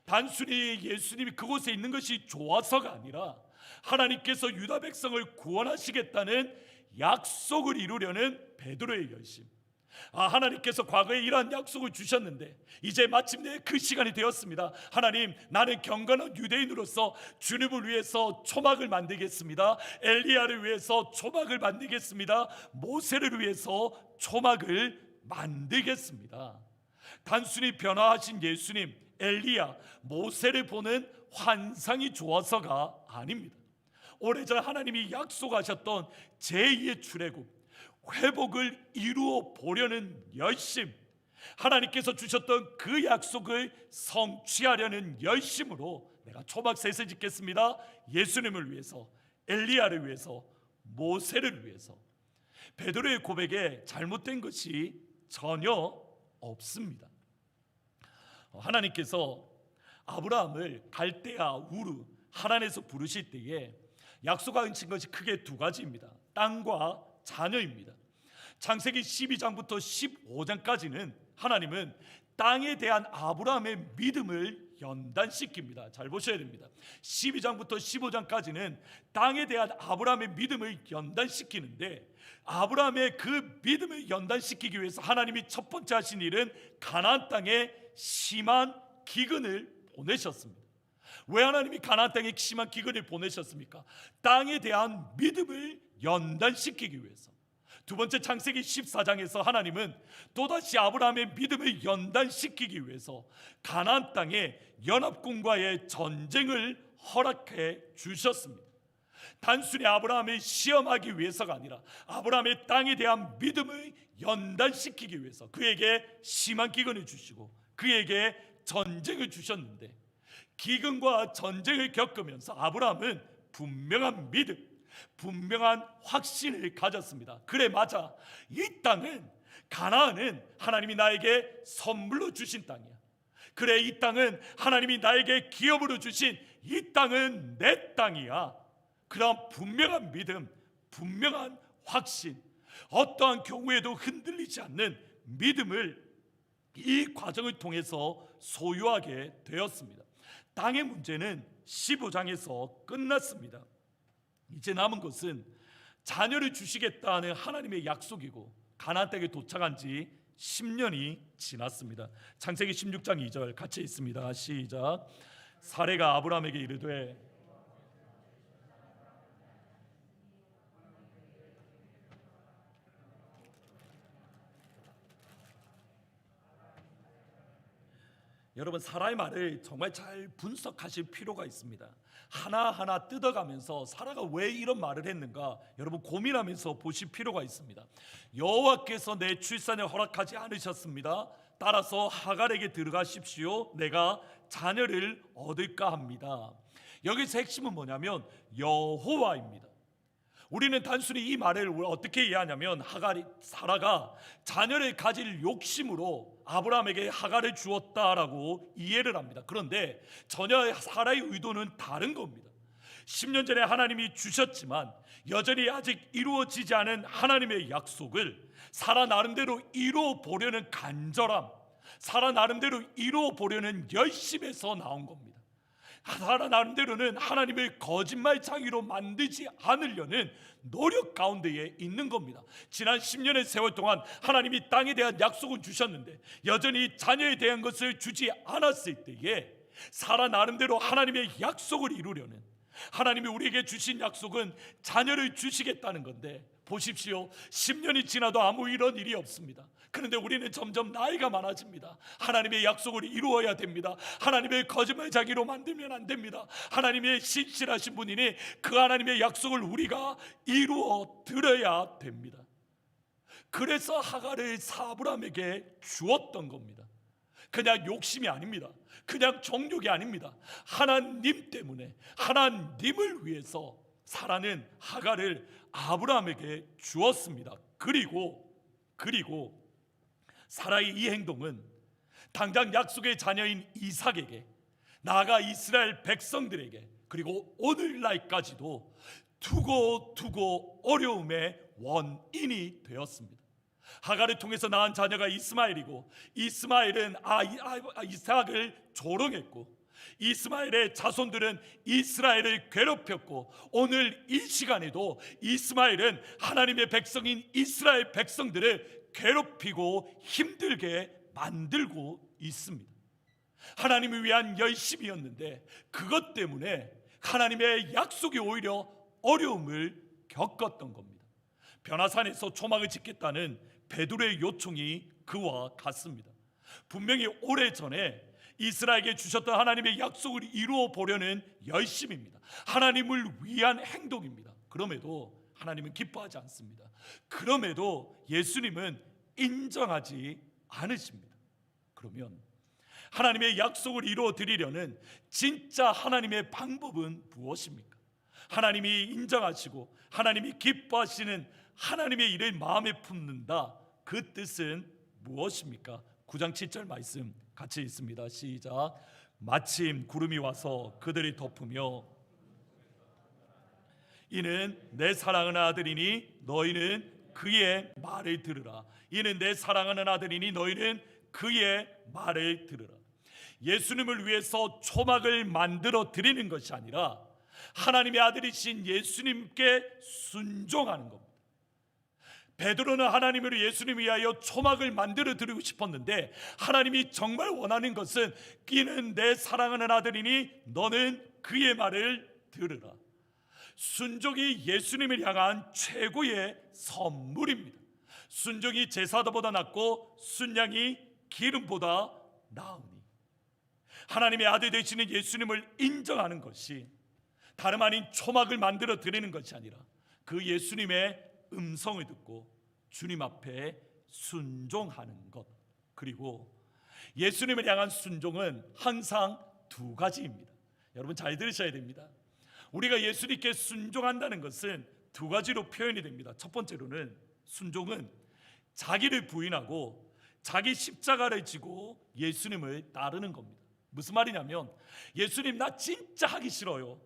단순히 예수님이 그곳에 있는 것이 좋아서가 아니라 하나님께서 유다 백성을 구원하시겠다는 약속을 이루려는 베드로의 열심. 하나님께서 과거에 이러한 약속을 주셨는데 이제 마침내 그 시간이 되었습니다. 하나님, 나는 경건한 유대인으로서 주님을 위해서 초막을 만들겠습니다. 엘리야를 위해서 초막을 만들겠습니다. 모세를 위해서 초막을 만들겠습니다. 단순히 변화하신 예수님, 엘리야, 모세를 보는 환상이 좋아서가 아닙니다. 오래전 하나님이 약속하셨던 제2의 출애굽, 회복을 이루어 보려는 열심, 하나님께서 주셨던 그 약속을 성취하려는 열심으로 내가 초막셋을 짓겠습니다. 예수님을 위해서, 엘리야를 위해서, 모세를 위해서. 베드로의 고백에 잘못된 것이 전혀 없습니다. 하나님께서 아브라함을 갈대아 우르 하란에서 부르실 때에 약속하신 것이 크게 두 가지입니다. 땅과 자녀입니다. 창세기 12장부터 15장까지는 하나님은 땅에 대한 아브라함의 믿음을 연단시킵니다. 잘 보셔야 됩니다. 12장부터 15장까지는 땅에 대한 아브라함의 믿음을 연단시키는데, 아브라함의 그 믿음을 연단시키기 위해서 하나님이 첫 번째 하신 일은 가나안 땅에 심한 기근을 보내셨습니다. 왜 하나님이 가나안 땅에 심한 기근을 보내셨습니까? 땅에 대한 믿음을 연단시키기 위해서. 두 번째 창세기 14장에서 하나님은 또다시 아브라함의 믿음을 연단시키기 위해서 가나안 땅에 연합군과의 전쟁을 허락해 주셨습니다. 단순히 아브라함을 시험하기 위해서가 아니라 아브라함의 땅에 대한 믿음을 연단시키기 위해서 그에게 심한 기근을 주시고 그에게 전쟁을 주셨는데 기근과 전쟁을 겪으면서 아브라함은 분명한 믿음, 분명한 확신을 가졌습니다. 그래, 맞아. 이 땅은, 가나안은 하나님이 나에게 선물로 주신 땅이야. 그래, 이 땅은 하나님이 나에게 기업으로 주신 이 땅은 내 땅이야. 그런 분명한 믿음, 분명한 확신, 어떠한 경우에도 흔들리지 않는 믿음을 이 과정을 통해서 소유하게 되었습니다. 땅의 문제는 15장에서 끝났습니다. 이제 남은 것은 자녀를 주시겠다는 하나님의 약속이고 가나안 땅에 도착한 지 10년이 지났습니다. 창세기 16장 2절 같이 있습니다. 시작. 사레가 아브라함에게 이르되 여러분, 사라의 말을 정말 잘 분석하실 필요가 있습니다. 하나하나 뜯어가면서 사라가 왜 이런 말을 했는가 여러분 고민하면서 보실 필요가 있습니다. 여호와께서 내 출산을 허락하지 않으셨습니다. 따라서 하갈에게 들어가십시오. 내가 자녀를 얻을까 합니다. 여기서 핵심은 뭐냐면 여호와입니다. 우리는 단순히 이 말을 어떻게 이해하냐면 사라가 자녀를 가질 욕심으로 아브라함에게 하갈을 주었다라고 이해를 합니다. 그런데 전혀 사라의 의도는 다른 겁니다. 10년 전에 하나님이 주셨지만 여전히 아직 이루어지지 않은 하나님의 약속을 사라 나름대로 이루어 보려는 간절함, 사라 나름대로 이루어 보려는 열심에서 나온 겁니다. 사라 나름대로는 하나님을 거짓말쟁이로 만들지 않으려는 노력 가운데에 있는 겁니다. 지난 10년의 세월 동안 하나님이 땅에 대한 약속은 주셨는데 여전히 자녀에 대한 것을 주지 않았을 때에 사라 나름대로 하나님의 약속을 이루려는, 하나님이 우리에게 주신 약속은 자녀를 주시겠다는 건데 보십시오. 10년이 지나도 아무 이런 일이 없습니다. 그런데 우리는 점점 나이가 많아집니다. 하나님의 약속을 이루어야 됩니다. 하나님의 거짓말쟁이로 만들면 안 됩니다. 하나님의 신실하신 분이니 그 하나님의 약속을 우리가 이루어 드려야 됩니다. 그래서 하갈을 아브라함에게 주었던 겁니다. 그냥 욕심이 아닙니다. 그냥 정욕이 아닙니다. 하나님 때문에, 하나님을 위해서 사라는 하갈을 아브라함에게 주었습니다. 그리고 사라의 이 행동은 당장 약속의 자녀인 이삭에게, 나아가 이스라엘 백성들에게, 그리고 오늘날까지도 두고 어려움의 원인이 되었습니다. 하갈을 통해서 낳은 자녀가 이스마엘이고, 이스마엘은 이삭을 조롱했고, 이스마엘의 자손들은 이스라엘을 괴롭혔고, 오늘 이 시간에도 이스마엘은 하나님의 백성인 이스라엘 백성들을 괴롭히고 힘들게 만들고 있습니다. 하나님을 위한 열심이었는데 그것 때문에 하나님의 약속이 오히려 어려움을 겪었던 겁니다. 변화산에서 초막을 짓겠다는 베드로의 요청이 그와 같습니다. 분명히 오래전에 이스라엘에게 주셨던 하나님의 약속을 이루어 보려는 열심입니다. 하나님을 위한 행동입니다. 그럼에도 하나님은 기뻐하지 않습니다. 그럼에도 예수님은 인정하지 않으십니다. 그러면 하나님의 약속을 이루어 드리려는 진짜 하나님의 방법은 무엇입니까? 하나님이 인정하시고 하나님이 기뻐하시는 하나님의 일을 마음에 품는다. 그 뜻은 무엇입니까? 9장 7절 말씀 같이 있습니다. 시작. 마침 구름이 와서 그들이 덮으며 이는 내 사랑하는 아들이니 너희는 그의 말을 들으라. 이는 내 사랑하는 아들이니 너희는 그의 말을 들으라. 예수님을 위해서 초막을 만들어 드리는 것이 아니라 하나님의 아들이신 예수님께 순종하는 겁니다. 베드로는 하나님을 예수님을 위하여 초막을 만들어 드리고 싶었는데 하나님이 정말 원하는 것은 이는 내 사랑하는 아들이니 너는 그의 말을 들으라. 순종이 예수님을 향한 최고의 선물입니다. 순종이 제사도보다 낫고 순양이 기름보다 나으니, 하나님의 아들 되시는 예수님을 인정하는 것이 다름 아닌 초막을 만들어 드리는 것이 아니라 그 예수님의 음성을 듣고 주님 앞에 순종하는 것, 그리고 예수님을 향한 순종은 항상 두 가지입니다. 여러분 잘 들으셔야 됩니다. 우리가 예수님께 순종한다는 것은 두 가지로 표현이 됩니다. 첫 번째로는 순종은 자기를 부인하고 자기 십자가를 지고 예수님을 따르는 겁니다. 무슨 말이냐면 예수님 나 진짜 하기 싫어요.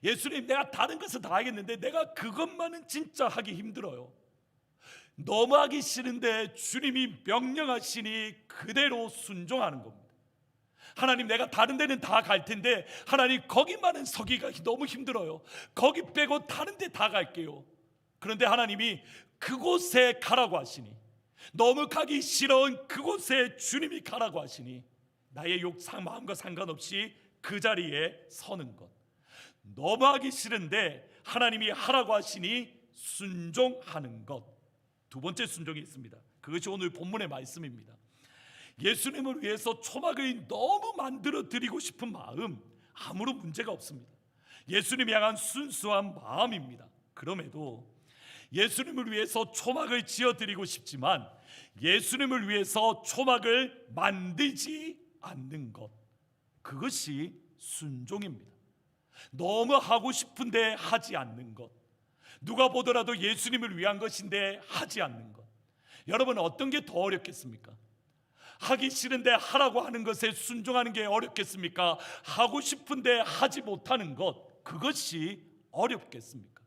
예수님 내가 다른 것은 다 하겠는데 내가 그것만은 진짜 하기 힘들어요. 너무 하기 싫은데 주님이 명령하시니 그대로 순종하는 겁니다. 하나님 내가 다른 데는 다 갈 텐데 하나님 거기만은 서기가 너무 힘들어요. 거기 빼고 다른 데 다 갈게요. 그런데 하나님이 그곳에 가라고 하시니, 너무 가기 싫은 그곳에 주님이 가라고 하시니 나의 욕상 마음과 상관없이 그 자리에 서는 것. 너무 하기 싫은데 하나님이 하라고 하시니 순종하는 것. 두 번째 순종이 있습니다. 그것이 오늘 본문의 말씀입니다. 예수님을 위해서 초막을 너무 만들어 드리고 싶은 마음, 아무런 문제가 없습니다. 예수님 향한 순수한 마음입니다. 그럼에도 예수님을 위해서 초막을 지어 드리고 싶지만 예수님을 위해서 초막을 만들지 않는 것, 그것이 순종입니다. 너무 하고 싶은데 하지 않는 것, 누가 보더라도 예수님을 위한 것인데 하지 않는 것. 여러분 어떤 게 더 어렵겠습니까? 하기 싫은데 하라고 하는 것에 순종하는 게 어렵겠습니까? 하고 싶은데 하지 못하는 것, 그것이 어렵겠습니까?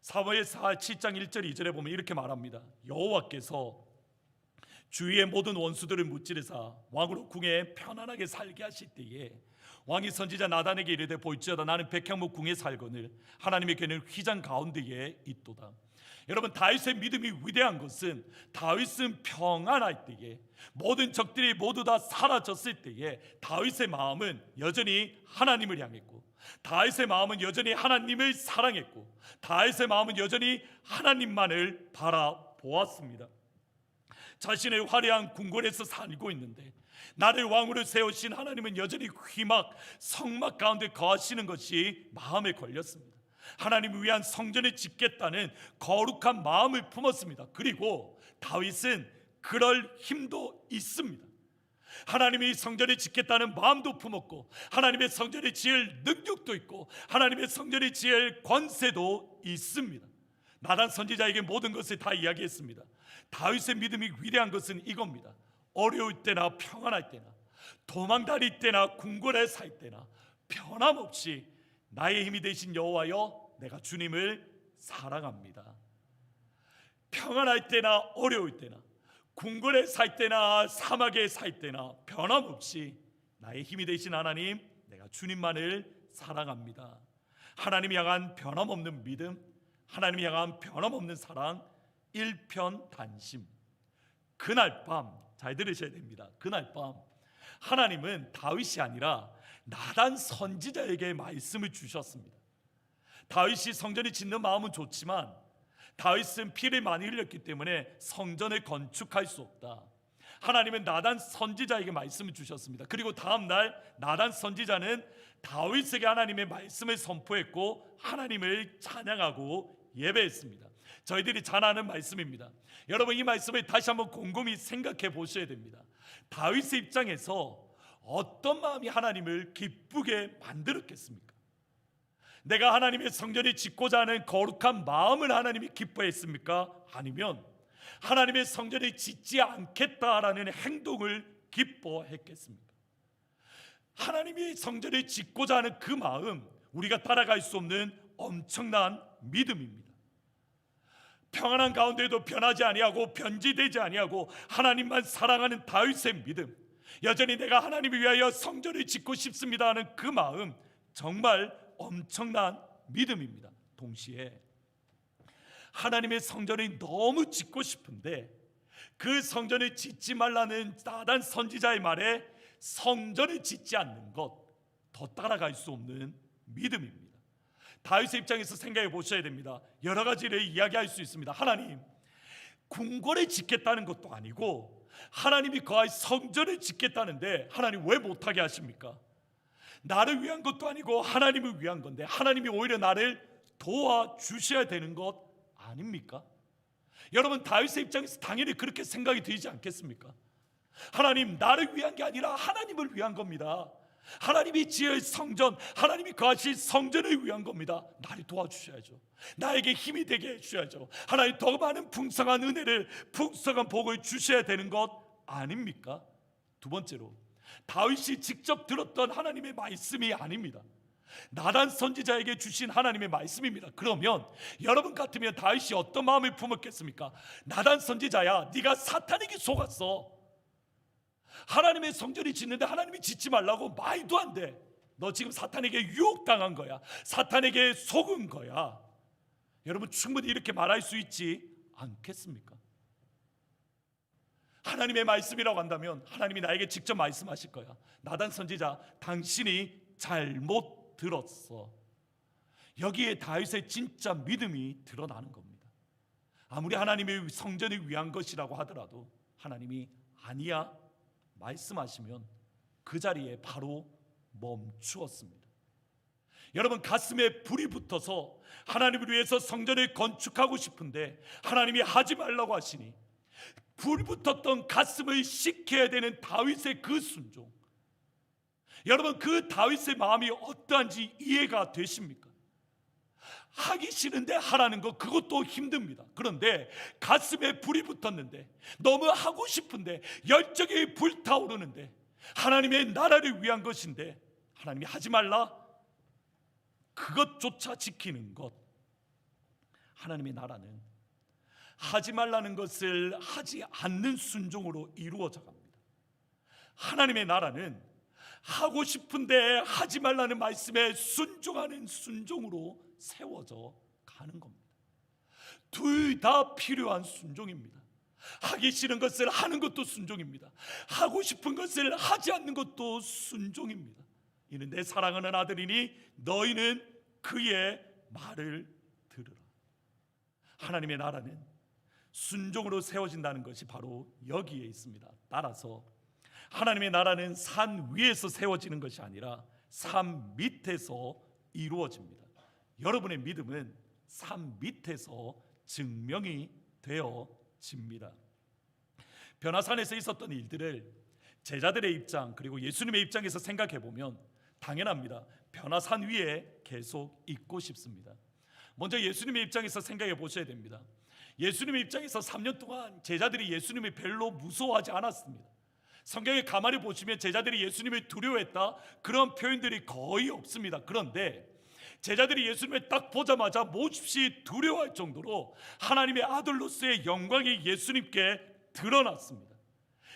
사무엘하 7장 1절 2절에 보면 이렇게 말합니다. 여호와께서 주위의 모든 원수들을 무찌르사 왕으로 궁에 편안하게 살게 하실 때에 왕이 선지자 나단에게 이르되 볼지어다 나는 백향목 궁에 살거늘 하나님의 궤는 휘장 가운데에 있도다. 여러분 다윗의 믿음이 위대한 것은 다윗은 평안할 때에, 모든 적들이 모두 다 사라졌을 때에 다윗의 마음은 여전히 하나님을 향했고, 다윗의 마음은 여전히 하나님을 사랑했고, 다윗의 마음은 여전히 하나님만을 바라보았습니다. 자신의 화려한 궁궐에서 살고 있는데 나를 왕으로 세우신 하나님은 여전히 휘막 성막 가운데 거하시는 것이 마음에 걸렸습니다. 하나님을 위한 성전을 짓겠다는 거룩한 마음을 품었습니다. 그리고 다윗은 그럴 힘도 있습니다. 하나님이 성전을 짓겠다는 마음도 품었고 하나님의 성전을 지을 능력도 있고 하나님의 성전을 지을 권세도 있습니다. 나단 선지자에게 모든 것을 다 이야기했습니다. 다윗의 믿음이 위대한 것은 이겁니다. 어려울 때나 평안할 때나 도망다닐 때나 궁궐에 살 때나 변함없이 나의 힘이 되신 여호와여 내가 주님을 사랑합니다. 평안할 때나 어려울 때나 궁궐에 살 때나 사막에 살 때나 변함없이 나의 힘이 되신 하나님 내가 주님만을 사랑합니다. 하나님 향한 변함없는 믿음, 하나님 향한 변함없는 사랑, 일편단심. 그날 밤 잘 들으셔야 됩니다. 그날 밤 하나님은 다윗이 아니라 나단 선지자에게 말씀을 주셨습니다. 다윗이 성전을 짓는 마음은 좋지만 다윗은 피를 많이 흘렸기 때문에 성전을 건축할 수 없다. 하나님은 나단 선지자에게 말씀을 주셨습니다. 그리고 다음 날 나단 선지자는 다윗에게 하나님의 말씀을 선포했고 하나님을 찬양하고 예배했습니다. 저희들이 잘 아는 말씀입니다. 여러분 이 말씀을 다시 한번 곰곰이 생각해 보셔야 됩니다. 다윗의 입장에서 어떤 마음이 하나님을 기쁘게 만들었겠습니까? 내가 하나님의 성전을 짓고자 하는 거룩한 마음을 하나님이 기뻐했습니까? 아니면 하나님의 성전을 짓지 않겠다라는 행동을 기뻐했겠습니까? 하나님이 성전을 짓고자 하는 그 마음, 우리가 따라갈 수 없는 엄청난 믿음입니다. 평안한 가운데도 변하지 아니하고 변질되지 아니하고 하나님만 사랑하는 다윗의 믿음, 여전히 내가 하나님을 위하여 성전을 짓고 싶습니다 하는 그 마음, 정말 엄청난 믿음입니다. 동시에 하나님의 성전을 너무 짓고 싶은데 그 성전을 짓지 말라는 나단 선지자의 말에 성전을 짓지 않는 것, 더 따라갈 수 없는 믿음입니다. 다윗의 입장에서 생각해 보셔야 됩니다. 여러 가지를 이야기할 수 있습니다. 하나님, 궁궐을 짓겠다는 것도 아니고 하나님이 거할 성전을 짓겠다는데 하나님 왜 못하게 하십니까? 나를 위한 것도 아니고 하나님을 위한 건데 하나님이 오히려 나를 도와주셔야 되는 것 아닙니까? 여러분 다윗의 입장에서 당연히 그렇게 생각이 들지 않겠습니까? 하나님, 나를 위한 게 아니라 하나님을 위한 겁니다. 하나님이 지을 성전, 하나님이 거하실 성전을 위한 겁니다. 나를 도와주셔야죠. 나에게 힘이 되게 해주셔야죠. 하나님, 더 많은 풍성한 은혜를, 풍성한 복을 주셔야 되는 것 아닙니까? 두 번째로, 다윗이 직접 들었던 하나님의 말씀이 아닙니다. 나단 선지자에게 주신 하나님의 말씀입니다. 그러면 여러분 같으면 다윗이 어떤 마음을 품었겠습니까? 나단 선지자야, 네가 사탄에게 속았어. 하나님의 성전이 짓는데 하나님이 짓지 말라고 말도 안 돼. 너 지금 사탄에게 유혹당한 거야. 사탄에게 속은 거야. 여러분, 충분히 이렇게 말할 수 있지 않겠습니까? 하나님의 말씀이라고 한다면 하나님이 나에게 직접 말씀하실 거야. 나단 선지자, 당신이 잘못 들었어. 여기에 다윗의 진짜 믿음이 드러나는 겁니다. 아무리 하나님의 성전을 위한 것이라고 하더라도 하나님이 아니야 말씀하시면 그 자리에 바로 멈추었습니다. 여러분, 가슴에 불이 붙어서 하나님을 위해서 성전을 건축하고 싶은데 하나님이 하지 말라고 하시니 불 붙었던 가슴을 식혀야 되는 다윗의 그 순종, 여러분, 그 다윗의 마음이 어떠한지 이해가 되십니까? 하기 싫은데 하라는 거, 그것도 힘듭니다. 그런데 가슴에 불이 붙었는데, 너무 하고 싶은데, 열정이 불타오르는데, 하나님의 나라를 위한 것인데 하나님이 하지 말라, 그것조차 지키는 것. 하나님의 나라는 하지 말라는 것을 하지 않는 순종으로 이루어져 갑니다. 하나님의 나라는 하고 싶은데 하지 말라는 말씀에 순종하는 순종으로 세워져 가는 겁니다. 둘 다 필요한 순종입니다. 하기 싫은 것을 하는 것도 순종입니다. 하고 싶은 것을 하지 않는 것도 순종입니다. 이는 내 사랑하는 아들이니 너희는 그의 말을 들으라. 하나님의 나라는 순종으로 세워진다는 것이 바로 여기에 있습니다. 따라서 하나님의 나라는 산 위에서 세워지는 것이 아니라 산 밑에서 이루어집니다. 여러분의 믿음은 산 밑에서 증명이 되어집니다. 변화산에서 있었던 일들을 제자들의 입장 그리고 예수님의 입장에서 생각해 보면 당연합니다. 변화산 위에 계속 있고 싶습니다. 먼저 예수님의 입장에서 생각해 보셔야 됩니다. 예수님의 입장에서 3년 동안 제자들이 예수님을 별로 무서워하지 않았습니다. 성경에 가만히 보시면 제자들이 예수님을 두려워했다, 그런 표현들이 거의 없습니다. 그런데 제자들이 예수님을 딱 보자마자 몹시 두려워할 정도로 하나님의 아들로서의 영광이 예수님께 드러났습니다.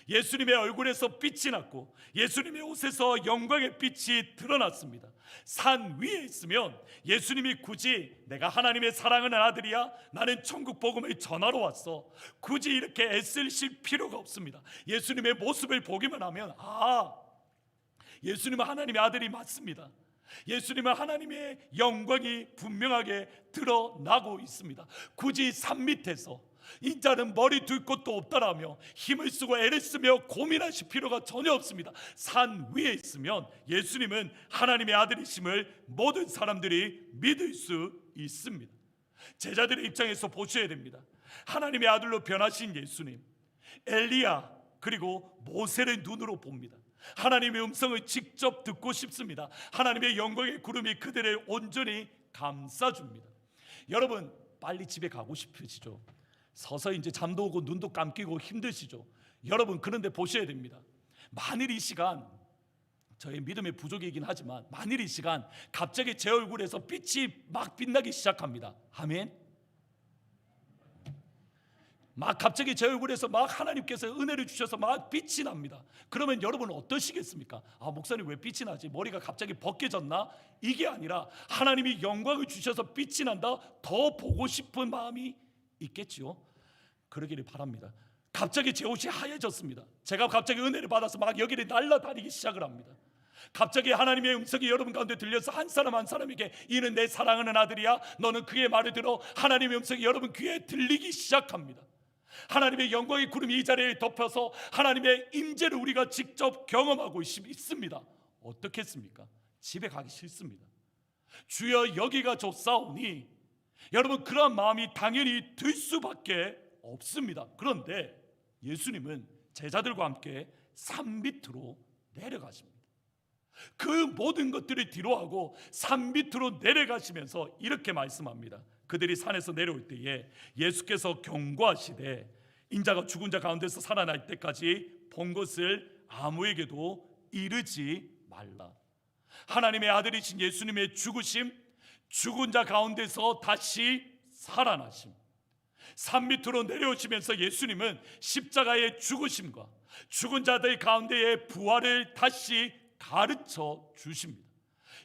예수님의 얼굴에서 빛이 났고 예수님의 옷에서 영광의 빛이 드러났습니다. 산 위에 있으면 예수님이 굳이 내가 하나님의 사랑하는 아들이야, 나는 천국 복음을 전하러 왔어, 굳이 이렇게 애쓰실 필요가 없습니다. 예수님의 모습을 보기만 하면 예수님은 하나님의 아들이 맞습니다. 예수님은 하나님의 영광이 분명하게 드러나고 있습니다. 굳이 산 밑에서 인자는 머리 둘 곳도 없다라며 힘을 쓰고 애를 쓰며 고민하실 필요가 전혀 없습니다. 산 위에 있으면 예수님은 하나님의 아들이심을 모든 사람들이 믿을 수 있습니다. 제자들의 입장에서 보셔야 됩니다. 하나님의 아들로 변하신 예수님, 엘리야 그리고 모세를 눈으로 봅니다. 하나님의 음성을 직접 듣고 싶습니다. 하나님의 영광의 구름이 그들을 온전히 감싸줍니다. 여러분, 빨리 집에 가고 싶으시죠? 서서 이제 잠도 오고 눈도 감기고 힘드시죠? 여러분, 그런데 보셔야 됩니다. 만일 이 시간, 저의 믿음의 부족이긴 하지만 만일 이 시간 갑자기 제 얼굴에서 빛이 막 빛나기 시작합니다. 아멘. 막 갑자기 제 얼굴에서 막 하나님께서 은혜를 주셔서 막 빛이 납니다. 그러면 여러분은 어떠시겠습니까? 목사님 왜 빛이 나지? 머리가 갑자기 벗겨졌나? 이게 아니라 하나님이 영광을 주셔서 빛이 난다, 더 보고 싶은 마음이 있겠지요. 그러기를 바랍니다. 갑자기 제 옷이 하얘졌습니다. 제가 갑자기 은혜를 받아서 막 여기를 날아다니기 시작을 합니다. 갑자기 하나님의 음성이 여러분 가운데 들려서 한 사람 한 사람에게 이는 내 사랑하는 아들이야, 너는 그의 말을 들어, 하나님의 음성이 여러분 귀에 들리기 시작합니다. 하나님의 영광의 구름이 이 자리에 덮여서 하나님의 임재를 우리가 직접 경험하고 있습니다. 어떻겠습니까? 집에 가기 싫습니다. 주여 여기가 좋사오니, 여러분 그런 마음이 당연히 들 수밖에 없습니다. 그런데 예수님은 제자들과 함께 산 밑으로 내려가십니다. 그 모든 것들을 뒤로하고 산 밑으로 내려가시면서 이렇게 말씀합니다. 그들이 산에서 내려올 때에 예수께서 경고하시되 인자가 죽은 자 가운데서 살아날 때까지 본 것을 아무에게도 이르지 말라. 하나님의 아들이신 예수님의 죽으심, 죽은 자 가운데서 다시 살아나심, 산 밑으로 내려오시면서 예수님은 십자가의 죽으심과 죽은 자들 가운데의 부활을 다시 가르쳐 주십니다.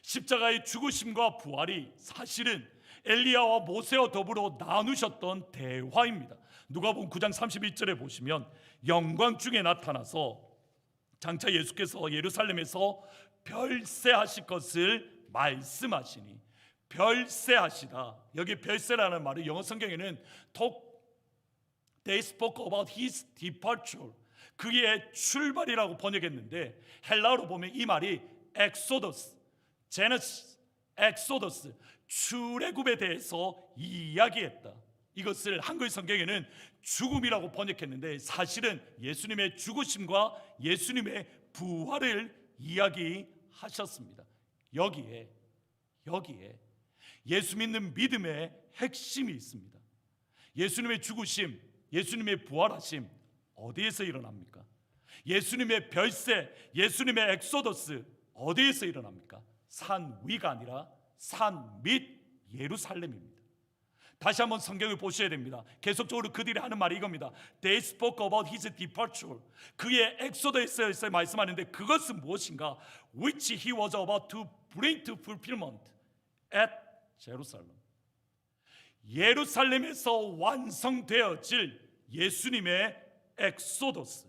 십자가의 죽으심과 부활이 사실은 엘리야와 모세와 더불어 나누셨던 대화입니다. 누가복음 9장 31절에 보시면 영광 중에 나타나서 장차 예수께서 예루살렘에서 별세하실 것을 말씀하시니, 별세하시다, 여기 별세라는 말을 영어 성경에는 They spoke about his departure, 그의 출발이라고 번역했는데 헬라어로 보면 이 말이 엑소더스, 제네시스, 엑소더스, 출애굽에 대해서 이야기했다. 이것을 한글 성경에는 죽음이라고 번역했는데 사실은 예수님의 죽으심과 예수님의 부활을 이야기하셨습니다. 여기에 예수 믿는 믿음의 핵심이 있습니다. 예수님의 죽으심, 예수님의 부활하심 어디에서 일어납니까? 예수님의 별세, 예수님의 엑소더스 어디에서 일어납니까? 산 위가 아니라 산 밑 예루살렘입니다. 다시 한번 성경을 보셔야 됩니다. 계속적으로 그들이 하는 말이 이겁니다. They spoke about his departure, 그의 엑소더스에서 말씀하는데 그것은 무엇인가? Which he was about to bring to fulfillment at Jerusalem, 예루살렘에서 완성되어질 예수님의 엑소더스,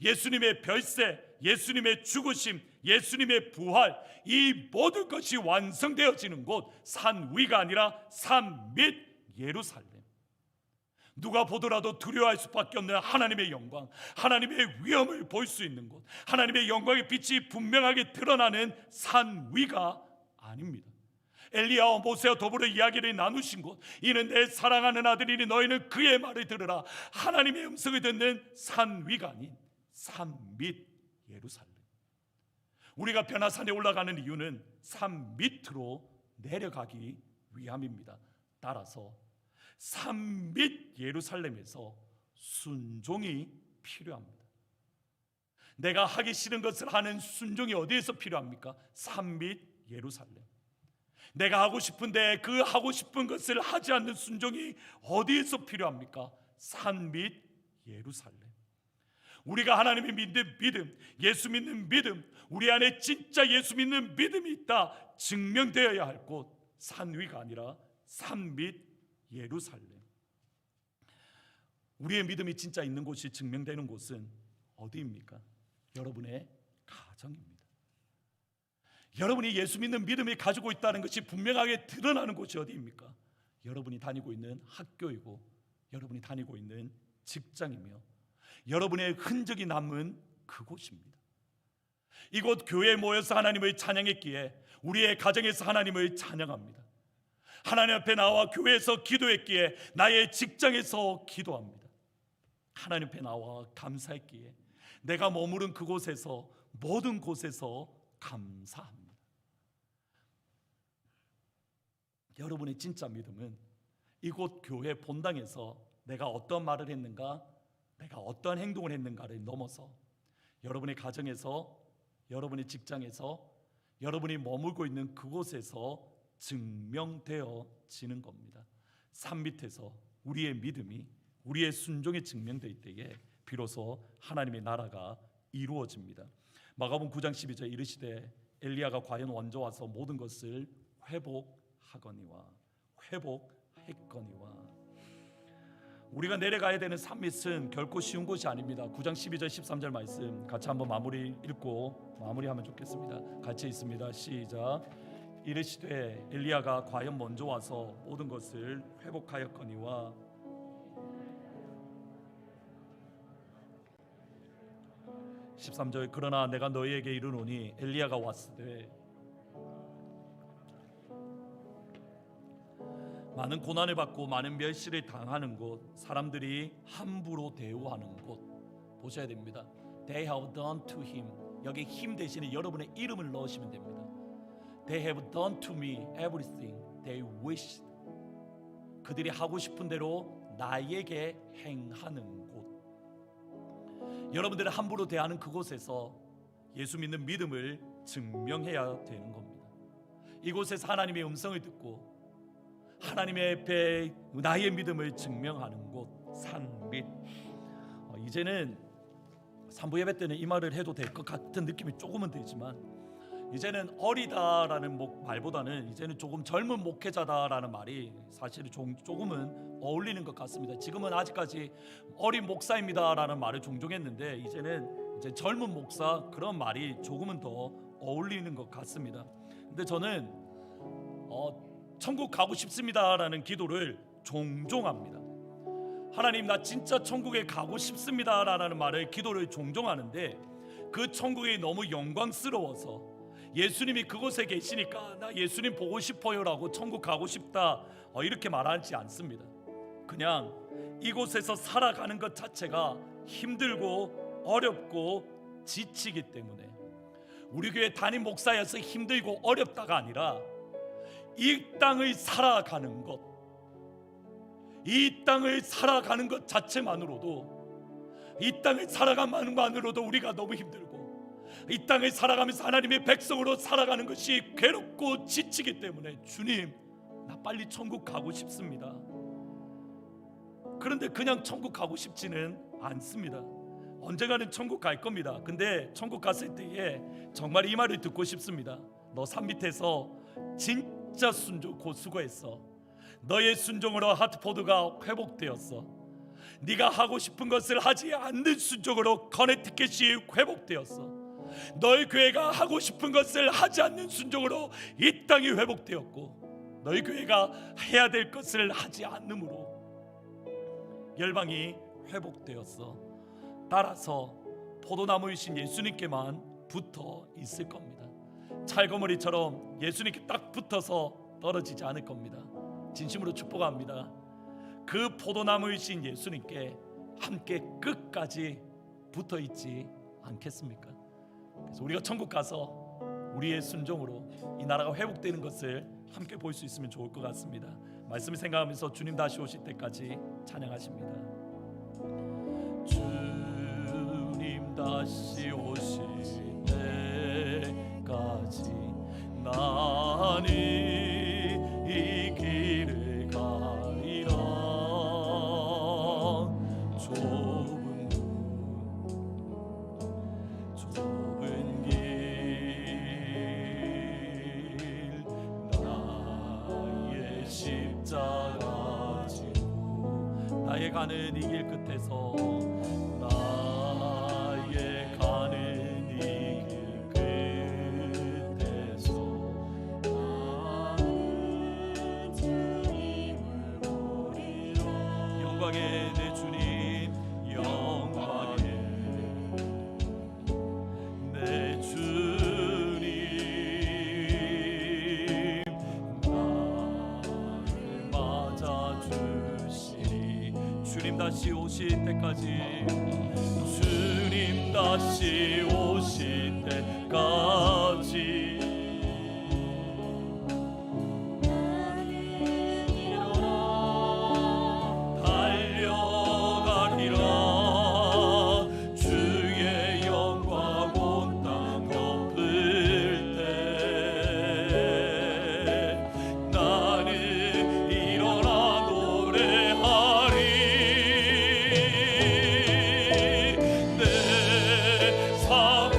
예수님의 별세, 예수님의 죽으심, 예수님의 부활, 이 모든 것이 완성되어지는 곳, 산 위가 아니라 산 밑 예루살렘. 누가 보더라도 두려워할 수밖에 없는 하나님의 영광, 하나님의 위엄을 볼 수 있는 곳, 하나님의 영광의 빛이 분명하게 드러나는 산 위가 아닙니다. 엘리야와 모세와 더불어 이야기를 나누신 곳, 이는 내 사랑하는 아들이니 너희는 그의 말을 들으라. 하나님의 음성을 듣는 산 위가 아닌 산 밑 예루살렘. 우리가 변화산에 올라가는 이유는 산 밑으로 내려가기 위함입니다. 따라서 산 밑 예루살렘에서 순종이 필요합니다. 내가 하기 싫은 것을 하는 순종이 어디에서 필요합니까? 산 밑 예루살렘. 내가 하고 싶은데 그 하고 싶은 것을 하지 않는 순종이 어디에서 필요합니까? 산 밑 예루살렘. 우리가 하나님을 믿는 믿음, 예수 믿는 믿음, 우리 안에 진짜 예수 믿는 믿음이 있다 증명되어야 할 곳, 산 위가 아니라 산 밑 예루살렘. 우리의 믿음이 진짜 있는 곳이 증명되는 곳은 어디입니까? 여러분의 가정입니다. 여러분이 예수 믿는 믿음을 가지고 있다는 것이 분명하게 드러나는 곳이 어디입니까? 여러분이 다니고 있는 학교이고, 여러분이 다니고 있는 직장이며, 여러분의 흔적이 남은 그곳입니다. 이곳 교회에 모여서 하나님을 찬양했기에 우리의 가정에서 하나님을 찬양합니다. 하나님 앞에 나와 교회에서 기도했기에 나의 직장에서 기도합니다. 하나님 앞에 나와 감사했기에 내가 머무른 그곳에서, 모든 곳에서 감사합니다. 여러분의 진짜 믿음은 이곳 교회 본당에서 내가 어떤 말을 했는가, 내가 어떤 행동을 했는가를 넘어서 여러분의 가정에서, 여러분의 직장에서, 여러분이 머물고 있는 그곳에서 증명되어지는 겁니다. 산 밑에서 우리의 믿음이, 우리의 순종이 증명될 때에 비로소 하나님의 나라가 이루어집니다. 마가복음 9장 12절 이르시되 엘리야가 과연 먼저 와서 모든 것을 회복하거니와. 우리가 내려가야 되는 산 밑은 결코 쉬운 곳이 아닙니다. 9장 12절 13절 말씀 같이 한번 마무리 읽고 마무리하면 좋겠습니다. 같이 있습니다. 시작. 이르시되 엘리야가 과연 먼저 와서 모든 것을 회복하였거니와. 13절 그러나 내가 너희에게 이르노니 엘리야가 왔으되 많은 고난을 받고 많은 멸시를 당하는 곳, 사람들이 함부로 대우하는 곳, 보셔야 됩니다. They have done to him. 여기 힘 대신에 여러분의 이름을 넣으시면 됩니다. They have done to me everything they wished. 그들이 하고 싶은 대로 나에게 행하는 곳. 여러분들을 함부로 대하는 그곳에서 예수 믿는 믿음을 증명해야 되는 겁니다. 이곳에서 하나님의 음성을 듣고 하나님의 앞에 나의 믿음을 증명하는 곳, 산 밑. 이제는 3부 예배 때는 이 말을 해도 될 것 같은 느낌이 조금은 들지만, 이제는 어리다라는 말보다는 이제는 조금 젊은 목회자다라는 말이 사실 조금은 어울리는 것 같습니다. 지금은 아직까지 어린 목사입니다라는 말을 종종 했는데, 이제는 이제 젊은 목사 그런 말이 조금은 더 어울리는 것 같습니다. 근데 저는 천국 가고 싶습니다라는 기도를 종종 합니다. 하나님, 나 진짜 천국에 가고 싶습니다라는 말을 기도를 종종 하는데, 그 천국이 너무 영광스러워서 예수님이 그곳에 계시니까 나 예수님 보고 싶어요라고 천국 가고 싶다 이렇게 말하지 않습니다. 그냥 이곳에서 살아가는 것 자체가 힘들고 어렵고 지치기 때문에, 우리 교회 담임 목사여서 힘들고 어렵다가 아니라 이 땅을 살아가는 것, 이 땅을 살아가는 것 자체만으로도, 이 땅을 살아가는 것만으로도 우리가 너무 힘들고, 이 땅을 살아가면서 하나님의 백성으로 살아가는 것이 괴롭고 지치기 때문에, 주님, 나 빨리 천국 가고 싶습니다. 그런데 그냥 천국 가고 싶지는 않습니다. 언젠가는 천국 갈 겁니다. 근데 천국 갔을 때에 정말 이 말을 듣고 싶습니다. 너 산 밑에서 진짜 수고했어. 너의 순종으로 하트포드가 회복되었어. 네가 하고 싶은 것을 하지 않는 순종으로 커네티켓이 회복되었어. 너희 교회가 하고 싶은 것을 하지 않는 순종으로 이 땅이 회복되었고, 너희 교회가 해야 될 것을 하지 않음으로 열방이 회복되었어. 따라서 포도나무이신 예수님께만 붙어 있을 겁니다. 찰거머리처럼 예수님께 딱 붙어서 떨어지지 않을 겁니다. 진심으로 축복합니다. 그 포도나무이신 예수님께 함께 끝까지 붙어 있지 않겠습니까? 그래서 우리가 천국 가서 우리의 순종으로 이 나라가 회복되는 것을 함께 볼 수 있으면 좋을 것 같습니다. 말씀을 생각하면서 주님 다시 오실 때까지 찬양하십니다. 주님 다시 오실 때까지 나는 이 길을 가리라. 좁은 길 나의 십자가 지고, 나의 가는 이 길 끝에서, 나의 가는 이 길 끝에서 나는 주님을 보리라. 영광의 내 주님, 영광의 내 주님, 나를 맞아주시리. 주님 다시 오실 때까지, 주님 다시 오실 때까지 나는 일어나 달려가리라. 주의 영광 온 땅 덮을 때 나는 일어나 노래하리. 내 사고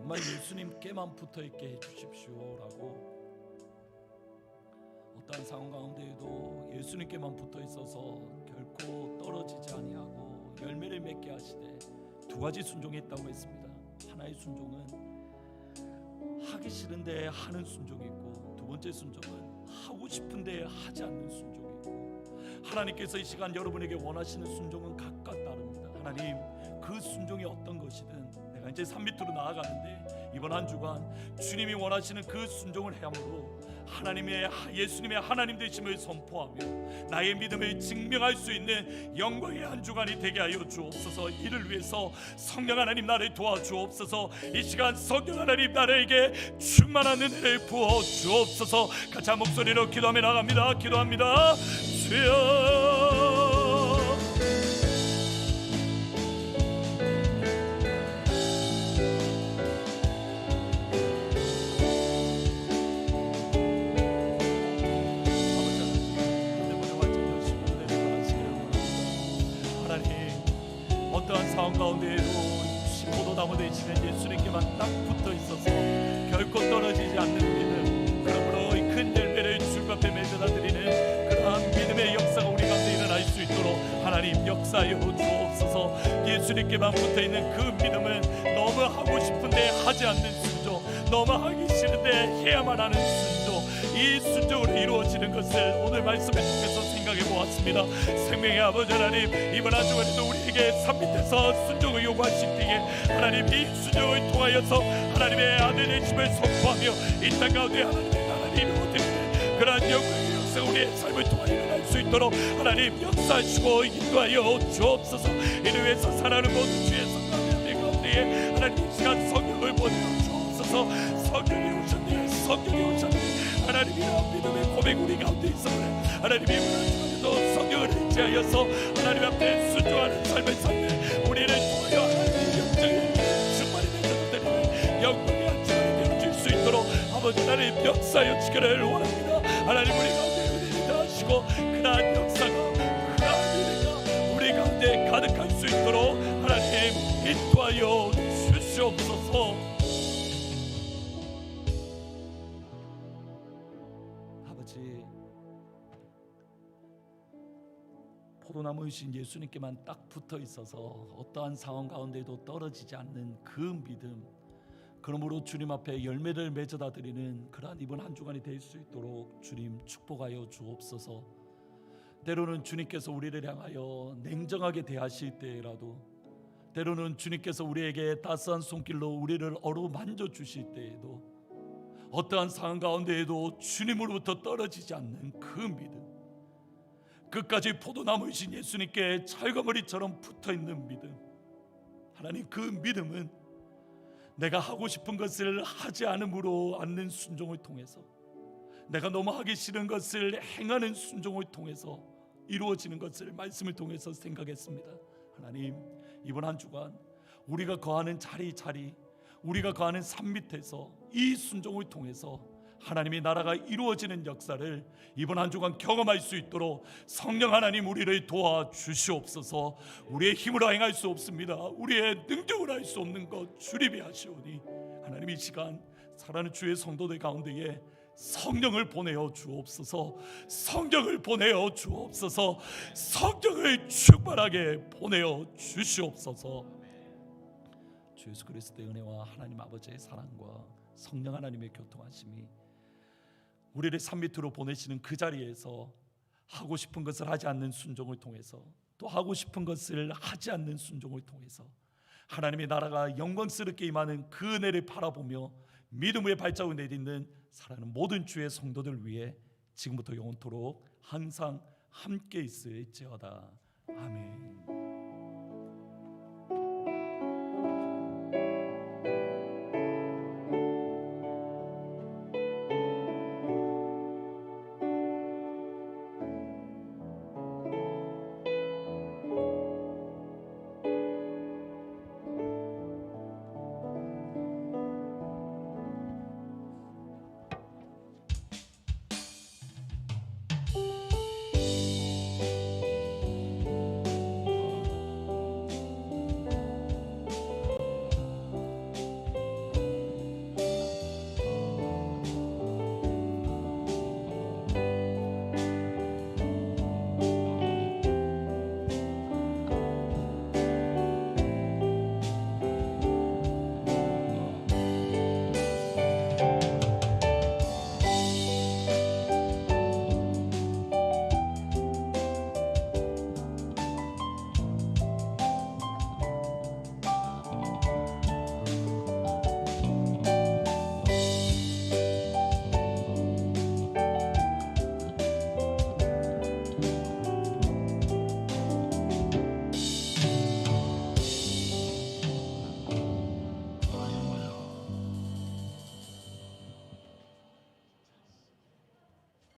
정말 예수님께만 붙어있게 해주십시오라고, 어떠한 상황 가운데에도 예수님께만 붙어있어서 결코 떨어지지 아니하고 열매를 맺게 하시되, 두 가지 순종이 있다고 했습니다. 하나의 순종은 하기 싫은데 하는 순종이 있고, 두 번째 순종은 하고 싶은데 하지 않는 순종이 있고, 하나님께서 이 시간 여러분에게 원하시는 순종은 각각 다릅니다. 하나님, 그 순종이 어떤 것이든 내가 이제 산 밑으로 나아가는데 이번 한 주간 주님이 원하시는 그 순종을 해야므로 예수님의 하나님 되심을 선포하며 나의 믿음을 증명할 수 있는 영광의 한 주간이 되게 하여 주옵소서. 이를 위해서 성령 하나님 나를 도와주옵소서. 이 시간 성령 하나님 나에게 충만한 은혜를 부어 주옵소서. 같이 한 목소리로 기도하며 나갑니다. 기도합니다. 주여, 어떠한 상황 가운데에도 포도나무 되시는 예수님께만 딱 붙어 있어서 결코 떨어지지 않는 믿음, 그러므로 큰 열매를 주 앞에 맺어다 드리는 그러한 믿음의 역사가 우리 가운데 일어날 수 있도록 하나님 역사하여 주옵소서. 예수님께만 붙어 있는 그 믿음은 너무 하고 싶은데 하지 않는 순종, 너무 하기 싫은데 해야만 하는 순종, 이 순종으로 이루어지는 것을 오늘 말씀을 통해서 생각해 보았습니다. 생명의 아버지 하나님, 이번 한 주간에도 우리에게 산 밑에서 순종을 요구하시기에 하나님, 이 순종을 통하여서 하나님의 아들 되심을 선포하며 이 땅 가운데 하나님의 나라를 이루어드리는 그러한 영광의 역사 우리의 삶을 통하여 일어날 수 있도록 하나님 역사하시고 인도하여 주옵소서. 이를 위해서 사랑하는 모든 주의 성도들 가운데에 하나님 이 시간 성령을 보내어 주옵소서. 성령이 오셨네, 성령이 오셨네. 하나님이여, 믿음의 고백 우리 가운데 있어오네. 하나님이 원하시면서 성령을 의지하여서 하나님 앞에 순종하는 삶을 살며 우리를 통하여 하나님의 영적인 충만히 맺어드리는 영광의 한 주간이 되어질 수 있도록 아버지 하나님 역사하여 주기를 원합니다. 하나님, 우리 가운데 은혜를 더하시고 그러한 역사가, 그러한 은혜가 우리 가운데 가득할 수 있도록 하나님 인도하여 주시옵소서. 포도나무이신 예수님께만 딱 붙어 있어서 어떠한 상황 가운데도 떨어지지 않는 그 믿음, 그러므로 주님 앞에 열매를 맺어다 드리는 그러한 이번 한 주간이 될 수 있도록 주님 축복하여 주옵소서. 때로는 주님께서 우리를 향하여 냉정하게 대하실 때라도, 때로는 주님께서 우리에게 따스한 손길로 우리를 어루만져 주실 때에도, 어떠한 상황 가운데에도 주님으로부터 떨어지지 않는 그 믿음, 끝까지 포도나무이신 예수님께 찰거머리처럼 붙어있는 믿음, 하나님, 그 믿음은 내가 하고 싶은 것을 하지 않음으로 않는 순종을 통해서, 내가 너무 하기 싫은 것을 행하는 순종을 통해서 이루어지는 것을 말씀을 통해서 생각했습니다. 하나님, 이번 한 주간 우리가 거하는 자리 우리가 거하는 산 밑에서 이 순종을 통해서 하나님의 나라가 이루어지는 역사를 이번 한 주간 경험할 수 있도록 성령 하나님 우리를 도와주시옵소서. 우리의 힘으로 행할 수 없습니다. 우리의 능력으로 할 수 없는 것 주님이 하시오니 하나님, 이 시간 사랑하는 주의 성도들 가운데에 성령을 보내어 주옵소서. 성령을 보내어 주옵소서. 성령을 충만하게 보내어 주시옵소서. 주 예수 그리스도의 은혜와 하나님 아버지의 사랑과 성령 하나님의 교통하심이 우리를 산 밑으로 보내시는 그 자리에서 하고 싶은 것을 하지 않는 순종을 통해서, 또 하고 싶은 것을 하지 않는 순종을 통해서 하나님의 나라가 영광스럽게 임하는 그 은혜를 바라보며 믿음의 발자국을 내딛는 사랑하는 모든 주의 성도들 위해 지금부터 영원토록 항상 함께 있을지어다. 아멘.